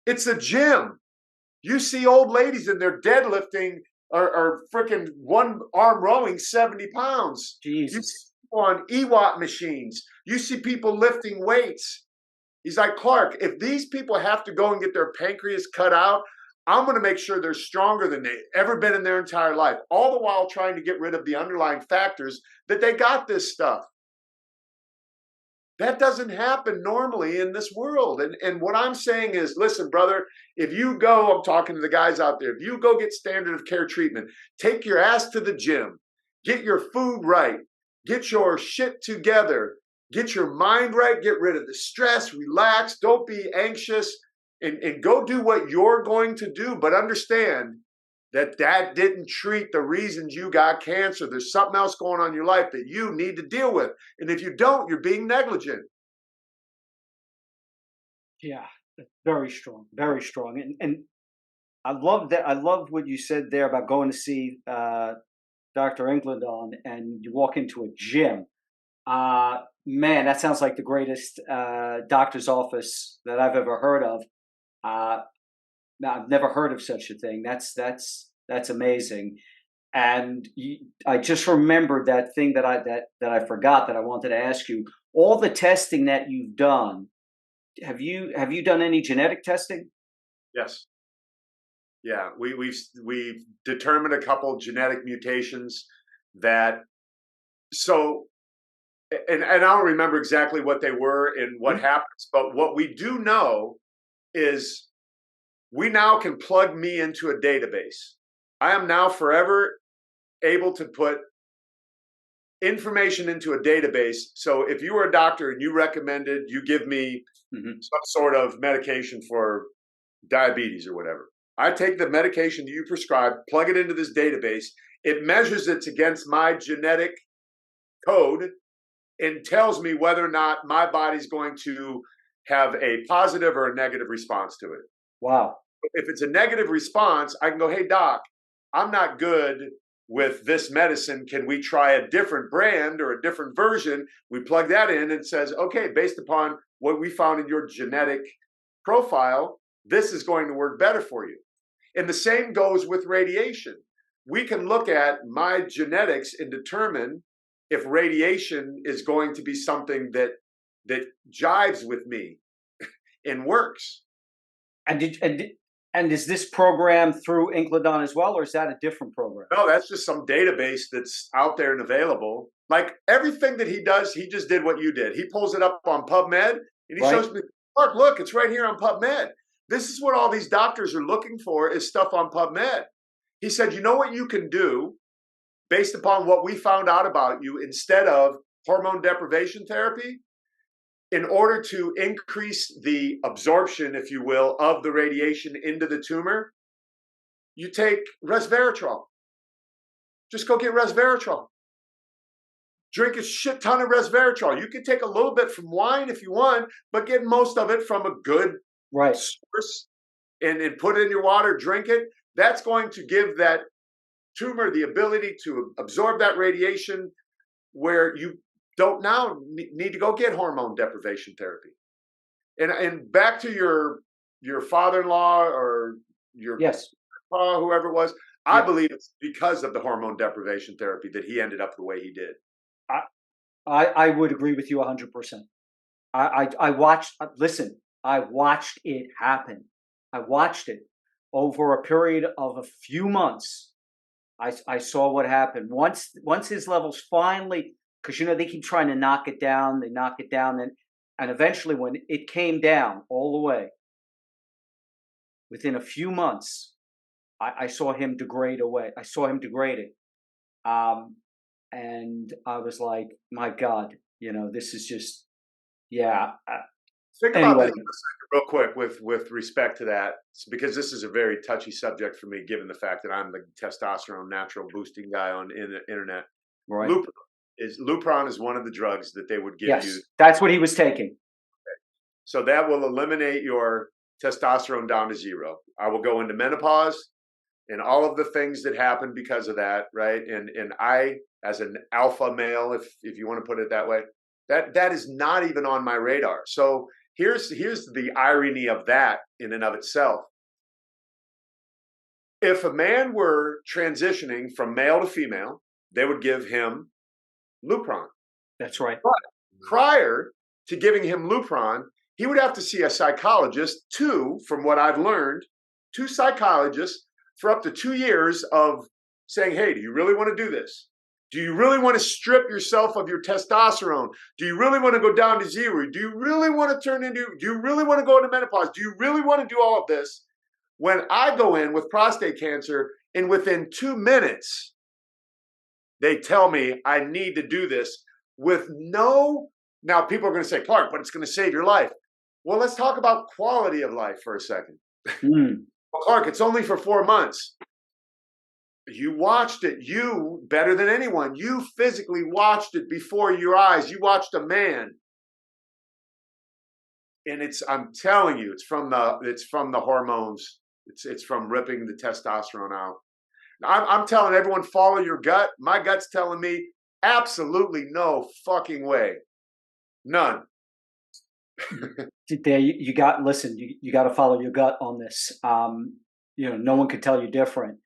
It's a gym. You see old ladies in there deadlifting or freaking one arm rowing 70 pounds. Jesus. You see people on EWAT machines. You see people lifting weights. He's like, Clark, if these people have to go and get their pancreas cut out, I'm going to make sure they're stronger than they've ever been in their entire life, all the while trying to get rid of the underlying factors that they got this stuff. That doesn't happen normally in this world. And what I'm saying is, listen, brother, if you go, I'm talking to the guys out there, if you go get standard of care treatment, take your ass to the gym, get your food right, get your shit together, get your mind right, get rid of the stress, relax, don't be anxious, and go do what you're going to do. But understand that that didn't treat the reasons you got cancer. There's something else going on in your life that you need to deal with. And if you don't, you're being negligent. Yeah, very strong, very strong. And I love that. I love what you said there about going to see Dr. England on, and you walk into a gym. Man, that sounds like the greatest doctor's office that I've ever heard of. Uh, Now, I've never heard of such a thing. That's amazing. And I just remembered that thing that I forgot that I wanted to ask you. All the testing that you've done, have you done any genetic testing? Yes. Yeah. We've determined a couple genetic mutations that so and I don't remember exactly what they were and what Mhm. happens, but what we do know is we now can plug me into a database. I am now forever able to put information into a database. So if you were a doctor and you recommended you give me Mhm. some sort of medication for diabetes or whatever, I take the medication that you prescribe, plug it into this database. It measures it against my genetic code and tells me whether or not my body's going to have a positive or a negative response to it. Wow. If it's a negative response, I can go, hey, doc, I'm not good with this medicine. Can we try a different brand or a different version? We plug that in and it says, okay, based upon what we found in your genetic profile, this is going to work better for you. And the same goes with radiation. We can look at my genetics and determine if radiation is going to be something that jives with me and works. And and is this program through Incledon as well, or is that a different program? No, that's just some database that's out there and available. Like everything that he does, he just did what you did. He pulls it up on PubMed and he Right? shows me, Mark, look, it's right here on PubMed. This is what all these doctors are looking for is stuff on PubMed. He said, you know what you can do based upon what we found out about you instead of hormone deprivation therapy? In order to increase the absorption, if you will, of the radiation into the tumor, you take resveratrol. Just go get resveratrol. Drink a shit ton of resveratrol. You can take a little bit from wine if you want, but get most of it from a good Right. source and put it in your water, drink it. That's going to give that tumor the ability to absorb that radiation where you don't now need to go get hormone deprivation therapy. And back to your father-in-law or your Yes. whoever it was, I Yeah. believe it's because of the hormone deprivation therapy that he ended up the way he did. I I would agree with you 100%. I watched. Listen, I watched it happen. I watched it over a period of a few months. I saw what happened once his levels finally, because they keep trying to knock it down. They knock it down, and eventually, when it came down all the way, within a few months, I saw him degrade away. I saw him degrading, um, and I was like, my God, this is just yeah. Think about Anyway, this real quick with respect to that, because this is a very touchy subject for me, given the fact that I'm the testosterone natural boosting guy on the internet. right? Lupron Lupron is one of the drugs that they would give you, Yes, that's what he was taking. so that will eliminate your testosterone down to zero. I will go into menopause and all of the things that happen because of that, right? And I, as an alpha male, if you want to put it that way, that is not even on my radar. So here's the irony of that in and of itself. If a man were transitioning from male to female, they would give him Lupron. That's right. But prior to giving him Lupron, he would have to see a psychologist too, from what I've learned, two psychologists for up to 2 years of saying, hey, do you really want to do this? Do you really want to strip yourself of your testosterone? Do you really want to go down to zero? Do you really want to do you really want to go into menopause? Do you really want to do all of this? When I go in with prostate cancer and within 2 minutes, they tell me I need to do this with no, now people are going to say, Clark, but it's going to save your life. Well, let's talk about quality of life for a second. Well, Clark, it's only for 4 months. You watched it, you better than anyone. You physically watched it before your eyes. You watched a man. And I'm telling you, it's from the hormones. It's from ripping the testosterone out. I'm telling everyone, follow your gut. My gut's telling me absolutely no fucking way. None. There, you got, listen, you got to follow your gut on this. No one could tell you different.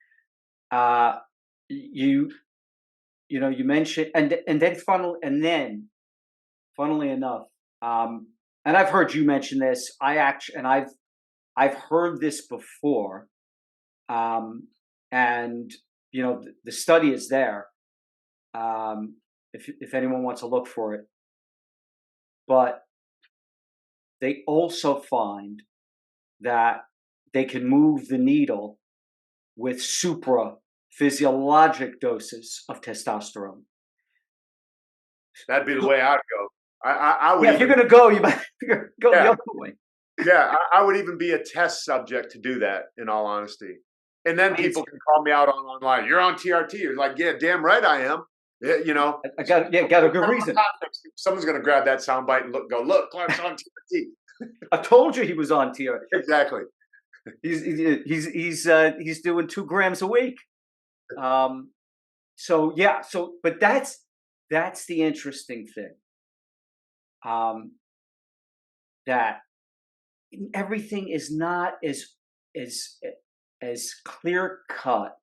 You mentioned, and then funnily enough, and I've heard you mention this. I've heard this before. And the study is there. If anyone wants to look for it, but they also find that they can move the needle with supra physiologic doses of testosterone. That'd be the way I'd go. I would. Yeah, if you're going to go, you better go the other way. Yeah, I would even be a test subject to do that, in all honesty. And then people can call me out online. You're on TRT. You're like, yeah, damn right I am. Yeah, I got a good reason. Someone's going to grab that soundbite and look, Clark's on TRT. I told you he was on TRT. Exactly. He's doing 2 grams a week. But that's the interesting thing. That everything is not as clear cut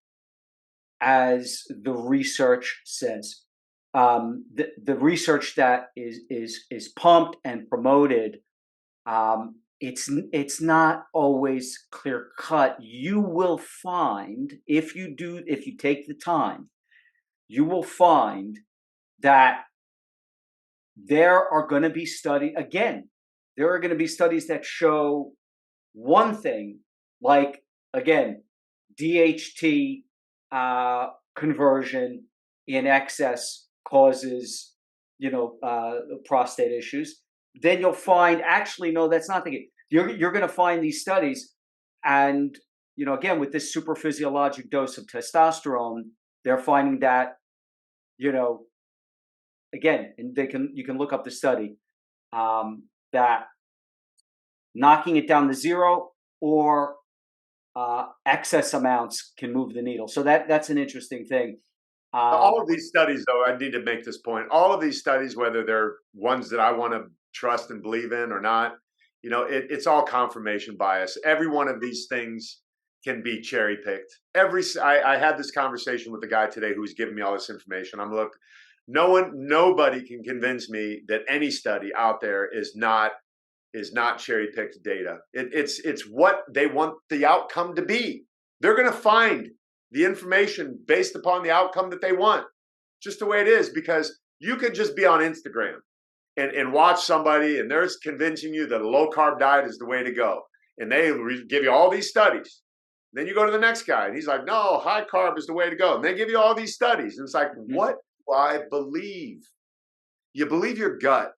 as the research says. The research that is pumped and promoted, it's not always clear cut. You will find, if you take the time, you will find that there are going to be studies that show one thing, like, again, DHT conversion in excess causes, prostate issues. Then you'll find, actually, no, that's not the case. You're going to find these studies, and again, with this super physiologic dose of testosterone, they're finding that, again, and you can look up the study, that knocking it down to zero or excess amounts can move the needle. So that's an interesting thing. All of these studies, though, I need to make this point. All of these studies, whether they're ones that I want to trust and believe in or not, it's all confirmation bias. Every one of these things can be cherry picked. I had this conversation with the guy today who's giving me all this information. Nobody can convince me that any study out there is not cherry picked data. It's what they want the outcome to be. They're going to find the information based upon the outcome that they want, just the way it is, because you could just be on Instagram and watch somebody and they're convincing you that a low carb diet is the way to go. And they give you all these studies. Then you go to the next guy and he's like, no, high carb is the way to go. And they give you all these studies. And it's like, what do I believe? You believe your gut.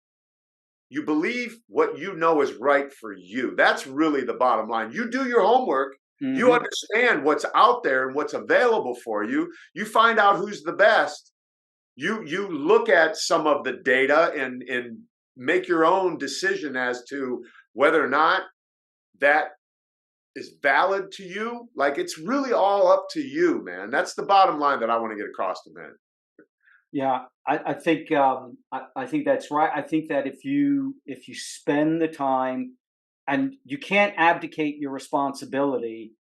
You believe what you know is right for you. That's really the bottom line. You do your homework. Mm-hmm. You understand what's out there and what's available for you. You find out who's the best. You look at some of the data and make your own decision as to whether or not that is valid to you. Like, it's really all up to you, man. That's the bottom line that I want to get across to men. Yeah, I think that's right. I think that if you spend the time, and you can't abdicate your responsibility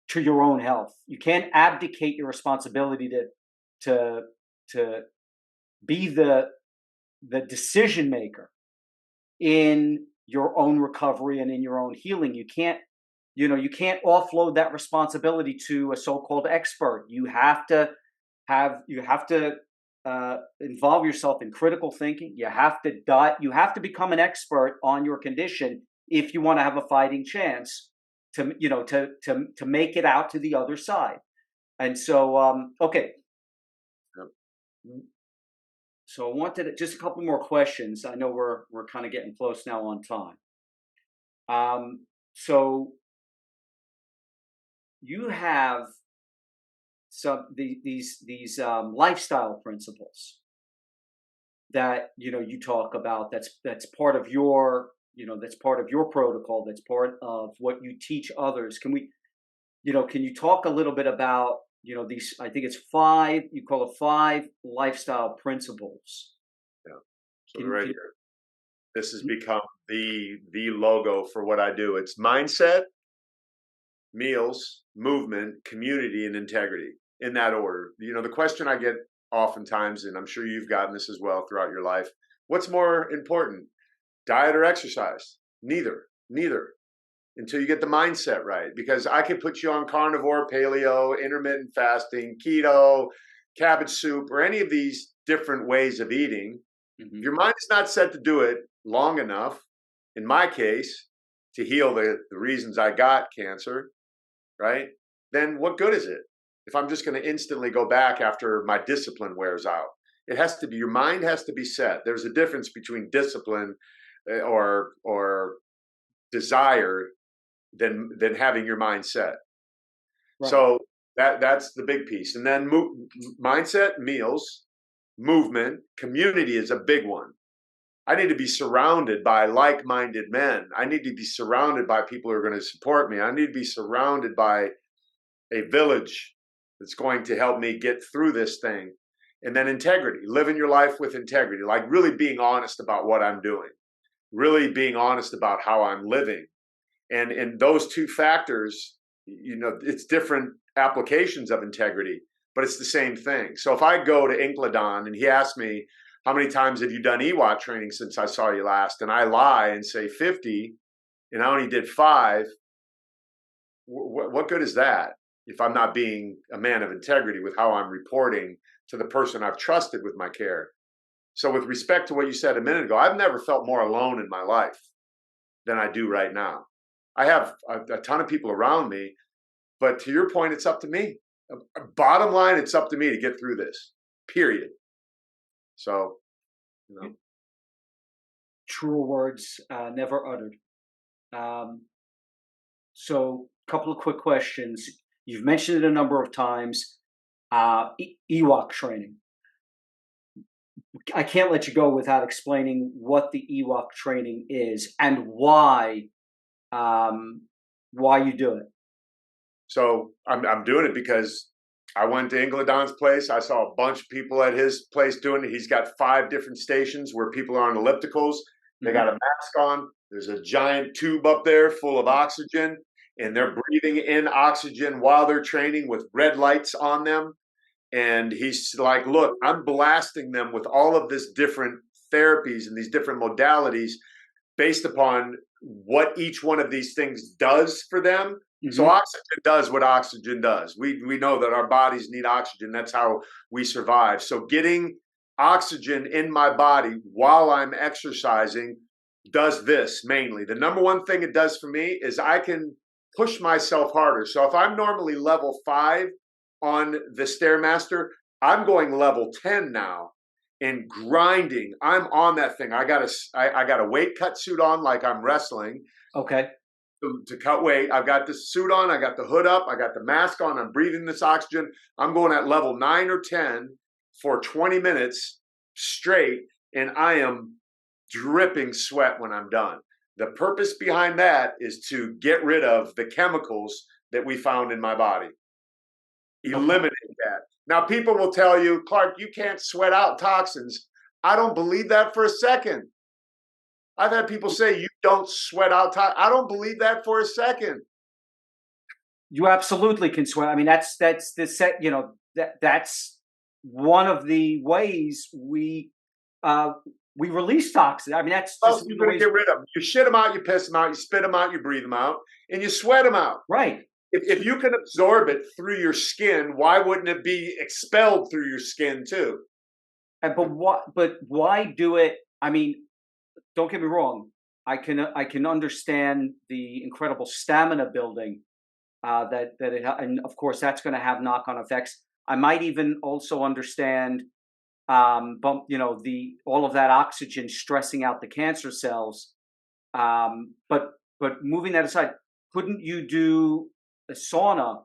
to your own health. You can't abdicate your responsibility to be the decision maker in your own recovery and in your own healing. You can't you can't offload that responsibility to a so-called expert. You have to involve yourself in critical thinking. You have to become an expert on your condition if you want to have a fighting chance to make it out to the other side. And so, okay. Yep. So I wanted just a couple more questions. I know we're kind of getting close now on time. So you have these lifestyle principles that you talk about. That's part of your protocol. That's part of what you teach others. Can you talk a little bit about these? I think it's five. You call it five lifestyle principles. Yeah. So right here, this has become the logo for what I do. It's mindset, meals, movement, community, and integrity, in that order. The question I get oftentimes, and I'm sure you've gotten this as well throughout your life, what's more important, diet or exercise? Neither until you get the mindset right. Because I could put you on carnivore, paleo, intermittent fasting, keto, cabbage soup, or any of these different ways of eating. Mm-hmm. Your mind is not set to do it long enough, in my case, to heal the reasons I got cancer, right? Then what good is it if I'm just going to instantly go back after my discipline wears out? It has to be, your mind has to be set. There's a difference between discipline or desire than having your mind set. Right. So that's the big piece. And then mindset, meals, movement, community is a big one. I need to be surrounded by like-minded men. I need to be surrounded by people who are going to support me. I need to be surrounded by a village that's going to help me get through this thing. And then integrity, living your life with integrity, like really being honest about what I'm doing, really being honest about how I'm living. And those two factors, it's different applications of integrity, but it's the same thing. So if I go to Incledon and he asks me, how many times have you done EWOT training since I saw you last? And I lie and say 50, and I only did 5. What good is that if I'm not being a man of integrity with how I'm reporting to the person I've trusted with my care? So with respect to what you said a minute ago, I've never felt more alone in my life than I do right now. I have a ton of people around me, but to your point, it's up to me. Bottom line, it's up to me to get through this, period. So, Truer words never uttered. So, a couple of quick questions. You've mentioned it a number of times. EWOC training. I can't let you go without explaining what the EWOC training is and why you do it. So I'm doing it because I went to Ingledon's place. I saw a bunch of people at his place doing it. He's got 5 different stations where people are on ellipticals. They got a mask on. There's a giant tube up there full of oxygen, and they're breathing in oxygen while they're training with red lights on them. And he's like, look, I'm blasting them with all of this different therapies and these different modalities based upon what each one of these things does for them. Mm-hmm. So oxygen does what oxygen does. We know that our bodies need oxygen. That's how we survive. So getting oxygen in my body while I'm exercising does this mainly. The number one thing it does for me is I can push myself harder. So if I'm normally level 5 on the Stairmaster, I'm going level 10 now and grinding. I'm on that thing. I got a weight cut suit on like I'm wrestling. Okay. To cut weight. I've got this suit on. I got the hood up. I got the mask on. I'm breathing this oxygen. I'm going at level 9 or 10 for 20 minutes straight, and I am dripping sweat when I'm done. The purpose behind that is to get rid of the chemicals that we found in my body. Eliminate that. Now, people will tell you, Clark, you can't sweat out toxins. I don't believe that for a second. I've had people say you don't sweat out toxins. I don't believe that for a second. You absolutely can sweat. I mean, that's the set. That's one of the ways we we release toxins. I mean, that's What just else are you the going way. to get rid of them? You shit them out, you piss them out, you spit them out, you breathe them out, and you sweat them out. Right. If you can absorb it through your skin, why wouldn't it be expelled through your skin too? But what? But why do it? I mean, don't get me wrong. I can understand the incredible stamina building that it and of course that's going to have knock on effects. I might even also understand bump the all of that oxygen stressing out the cancer cells. But moving that aside, couldn't you do a sauna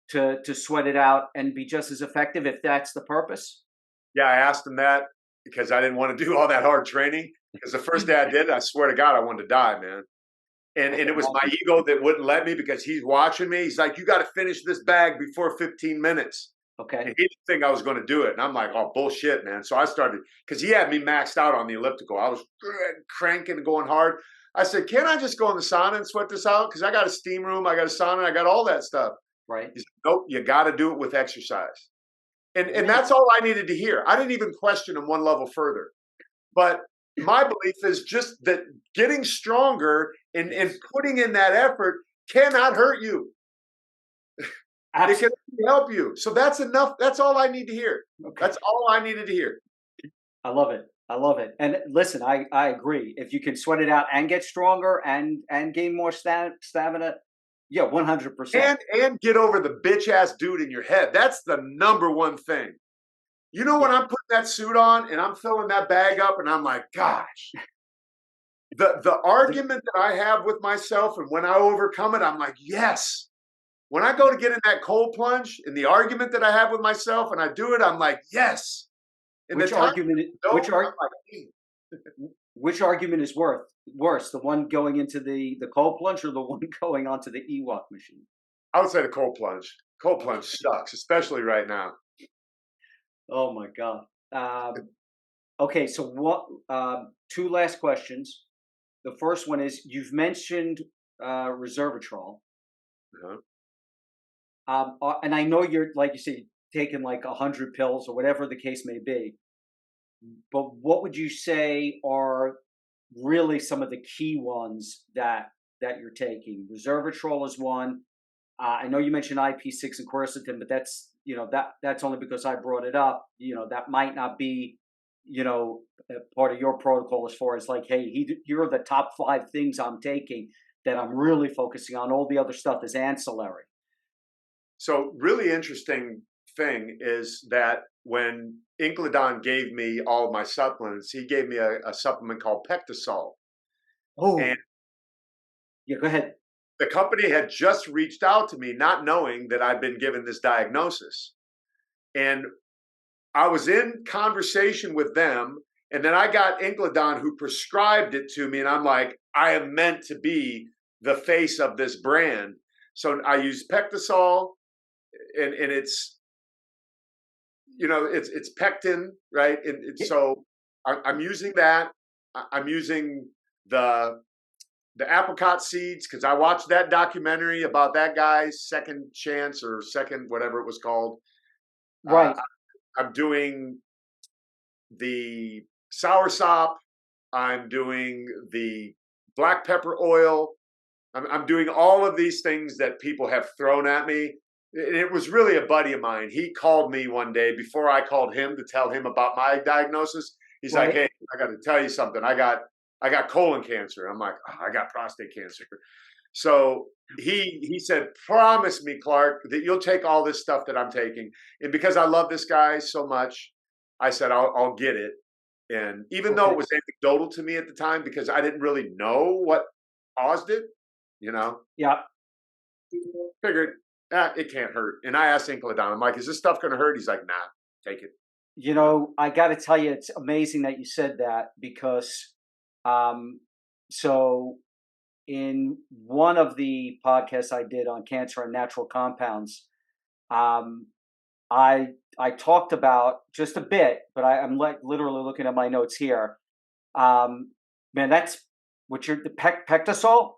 to sweat it out and be just as effective if that's the purpose? Yeah, I asked him that because I didn't want to do all that hard training. Because the first day I did it, I swear to God, I wanted to die, man. And it was my ego that wouldn't let me because he's watching me. He's like, you got to finish this bag before 15 minutes. Okay. And he didn't think I was going to do it. And I'm like, oh, bullshit, man. So I started, because he had me maxed out on the elliptical. I was cranking and going hard. I said, can't I just go in the sauna and sweat this out? Because I got a steam room, I got a sauna, I got all that stuff. Right. He said, nope, you got to do it with exercise. And that's all I needed to hear. I didn't even question him one level further. But my belief is just that getting stronger and putting in that effort cannot hurt you. It can help you. So that's enough. That's all I need to hear. Okay. That's all I needed to hear. I love it. I love it. And listen, I agree. If you can sweat it out and get stronger and gain more stamina, yeah, 100%. And get over the bitch ass dude in your head. That's the number one thing. You know, when I'm putting that suit on and I'm filling that bag up and I'm like, gosh, the argument that I have with myself and when I overcome it, I'm like, yes. When I go to get in that cold plunge and the argument that I have with myself and I do it, I'm like, yes. And which argument is worse? The one going into the cold plunge or the one going onto the Ewok machine? I would say the cold plunge. Cold plunge sucks, especially right now. Oh my God. Okay, so what? Two last questions. The first one is you've mentioned resveratrol, and I know you're like you say taking like 100 pills or whatever the case may be. But what would you say are really some of the key ones that you're taking? Resveratrol is one. I know you mentioned IP6 and quercetin, but that's that's only because I brought it up. That might not be part of your protocol as far as like, hey, here are the top 5 things I'm taking that I'm really focusing on. All the other stuff is ancillary. So really interesting thing is that when Incledon gave me all of my supplements, he gave me a supplement called Pectosol. Oh, and yeah, go ahead. The company had just reached out to me, not knowing that I'd been given this diagnosis. And I was in conversation with them, and then I got Incledon who prescribed it to me, and I'm like, I am meant to be the face of this brand. So I use Pectosol, and it's, it's pectin, right? And so I'm using that. I'm using the apricot seeds because I watched that documentary about that guy's second chance or second whatever it was called. Right. I'm doing the soursop. I'm doing the black pepper oil. I'm doing all of these things that people have thrown at me. It was really a buddy of mine. He called me one day before I called him to tell him about my diagnosis. He's like, hey, I got to tell you something. I got colon cancer. I'm like, I got prostate cancer. So he said, promise me, Clark, that you'll take all this stuff that I'm taking. And because I love this guy so much, I said, I'll get it. And even though it was anecdotal to me at the time, because I didn't really know what caused it, Yeah. Figured it can't hurt. And I asked Incledon, I'm like, is this stuff going to hurt? He's like, nah, take it. I got to tell you, it's amazing that you said that because so in one of the podcasts I did on cancer and natural compounds, I talked about just a bit, but I'm like literally looking at my notes here. Man, that's what the Pectosol.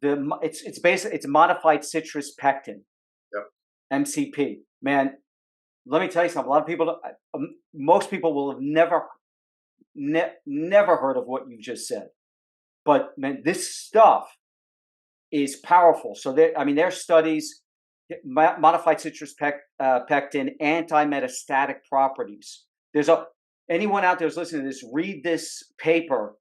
It's basically it's modified citrus pectin. Yep. MCP. Man, let me tell you something. A lot of people, most people will have never never heard of what you just said. But man, this stuff is powerful. So their studies, modified citrus pectin, anti-metastatic properties. Anyone out there who's listening to this, read this paper,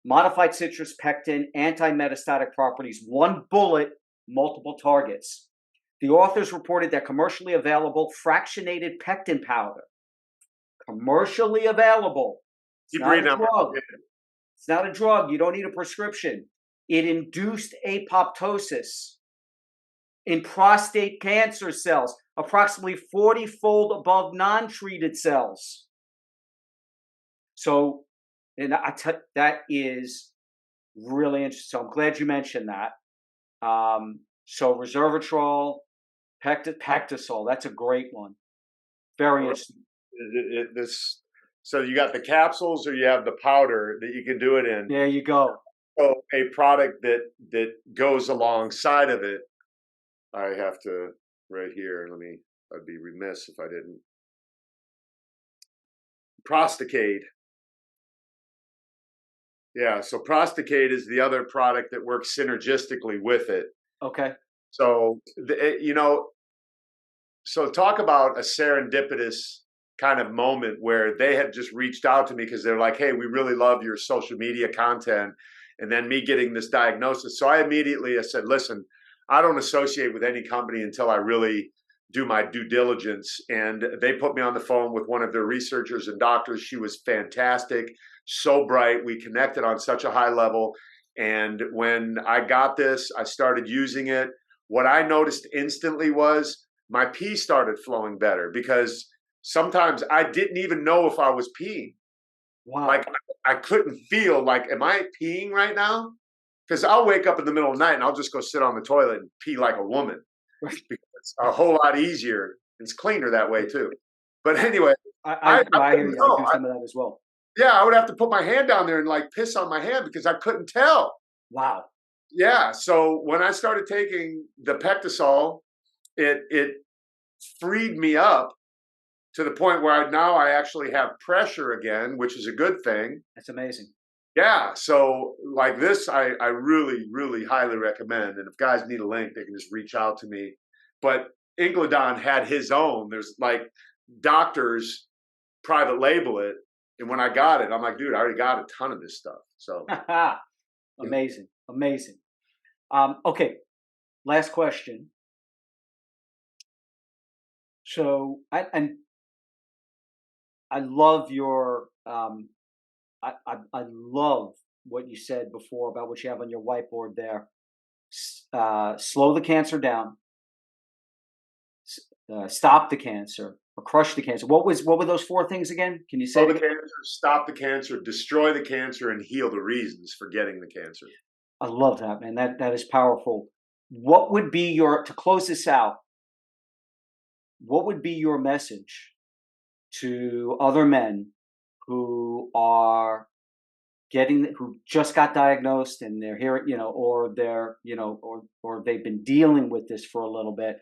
modified citrus pectin, anti-metastatic properties, one bullet, multiple targets. The authors reported that commercially available fractionated pectin powder, commercially available, it's not a drug. It's not a drug. You don't need a prescription. It induced apoptosis in prostate cancer cells, approximately 40-fold above non-treated cells. So, and that is really interesting. So I'm glad you mentioned that. So resveratrol, Pactisol, that's a great one. Very interesting. So you got the capsules, or you have the powder that you can do it in. There you go. So a product that goes alongside of it. I have to right here. I'd be remiss if I didn't. Prostacade. Yeah, so Prostacade is the other product that works synergistically with it. Okay. So, so talk about a serendipitous kind of moment where they had just reached out to me because they're like, hey, we really love your social media content. And then me getting this diagnosis. So I said, listen, I don't associate with any company until I really do my due diligence. And they put me on the phone with one of their researchers and doctors. She was fantastic, so bright. We connected on such a high level. And when I got this, I started using it. What I noticed instantly was my pee started flowing better, because sometimes I didn't even know if I was peeing. Wow. Like I couldn't feel like, am I peeing right now? Because I'll wake up in the middle of the night and I'll just go sit on the toilet and pee like a woman. Because it's a whole lot easier. It's cleaner that way too. But anyway, I hear you. I do some of that as well. Yeah, I would have to put my hand down there and like piss on my hand because I couldn't tell. Wow. Yeah. So when I started taking the Pectisol, it freed me up to the point where now I actually have pressure again, which is a good thing. That's amazing. Yeah. So like this, I really, really highly recommend. And if guys need a link, they can just reach out to me. But Ingledon had his own. There's like doctors private label it. And when I got it, I'm like, dude, I already got a ton of this stuff. So amazing. Amazing. Okay. Last question. So I love your I love what you said before about what you have on your whiteboard there. Slow the cancer down, stop the cancer, or crush the cancer. What were those four things again? Can you say slow the cancer, stop the cancer, destroy the cancer, and heal the reasons for getting the cancer? I love that, man. That is powerful. What would be to close this out? What would be your message to other men who just got diagnosed and they're here, or they're, or they've been dealing with this for a little bit?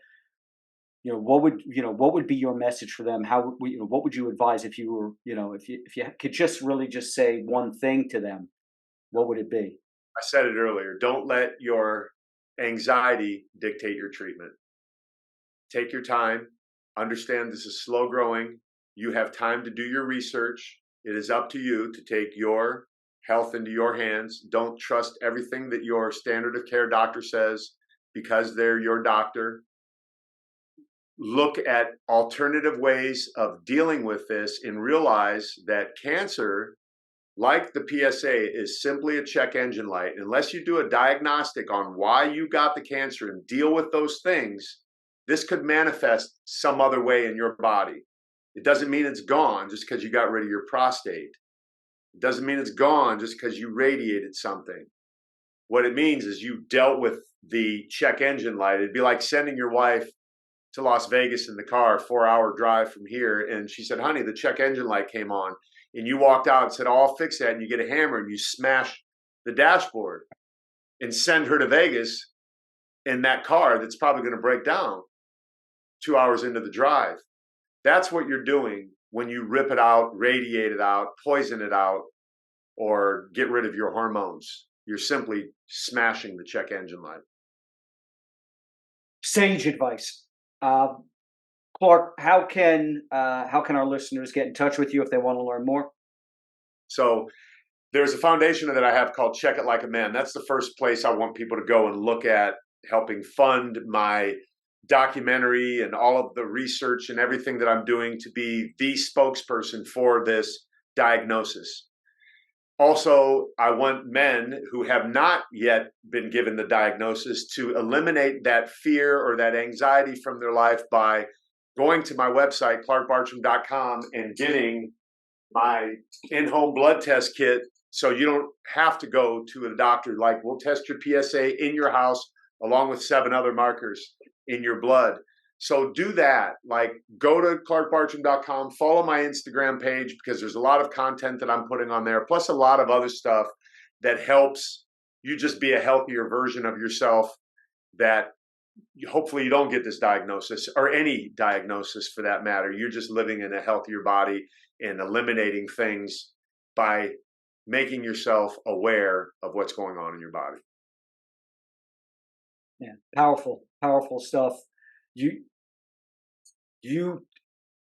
What would be your message for them? What would you advise if you were, if you could just really just say one thing to them, what would it be? I said it earlier. Don't let your anxiety dictate your treatment. Take your time. Understand this is slow growing. You have time to do your research. It is up to you to take your health into your hands. Don't trust everything that your standard of care doctor says because they're your doctor. Look at alternative ways of dealing with this and realize that cancer, like the PSA, is simply a check engine light. Unless you do a diagnostic on why you got the cancer and deal with those things, this could manifest some other way in your body. It doesn't mean it's gone just because you got rid of your prostate. It doesn't mean it's gone just because you radiated something. What it means is you dealt with the check engine light. It'd be like sending your wife to Las Vegas in the car, 4-hour drive from here. And she said, honey, the check engine light came on. And you walked out and said, oh, I'll fix that. And you get a hammer and you smash the dashboard and send her to Vegas in that car that's probably going to break down 2 hours into the drive. That's what you're doing when you rip it out, radiate it out, poison it out, or get rid of your hormones. You're simply smashing the check engine light. Sage advice. Clark, how can our listeners get in touch with you if they want to learn more? So there's a foundation that I have called Check It Like a Man. That's the first place I want people to go and look at, helping fund my documentary and all of the research and everything that I'm doing to be the spokesperson for this diagnosis. Also, I want men who have not yet been given the diagnosis to eliminate that fear or that anxiety from their life by going to my website, clarkbartram.com, and getting my in-home blood test kit, so you don't have to go to a doctor. Like, we'll test your PSA in your house along with 7 other markers in your blood. So do that. Like, go to clarkbartram.com, follow my Instagram page, because there's a lot of content that I'm putting on there, plus a lot of other stuff that helps you just be a healthier version of yourself, that hopefully you don't get this diagnosis, or any diagnosis for that matter. You're just living in a healthier body and eliminating things by making yourself aware of what's going on in your body. Yeah, powerful stuff. You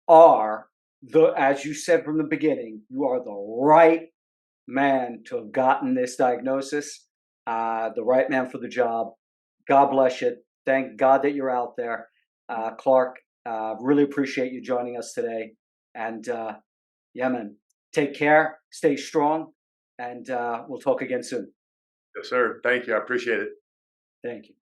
are as you said from the beginning, you are the right man to have gotten this diagnosis, the right man for the job. God bless you. Thank God that you're out there. Clark, really appreciate you joining us today. And yeah, man, take care, stay strong, and we'll talk again soon. Yes, sir. Thank you. I appreciate it. Thank you.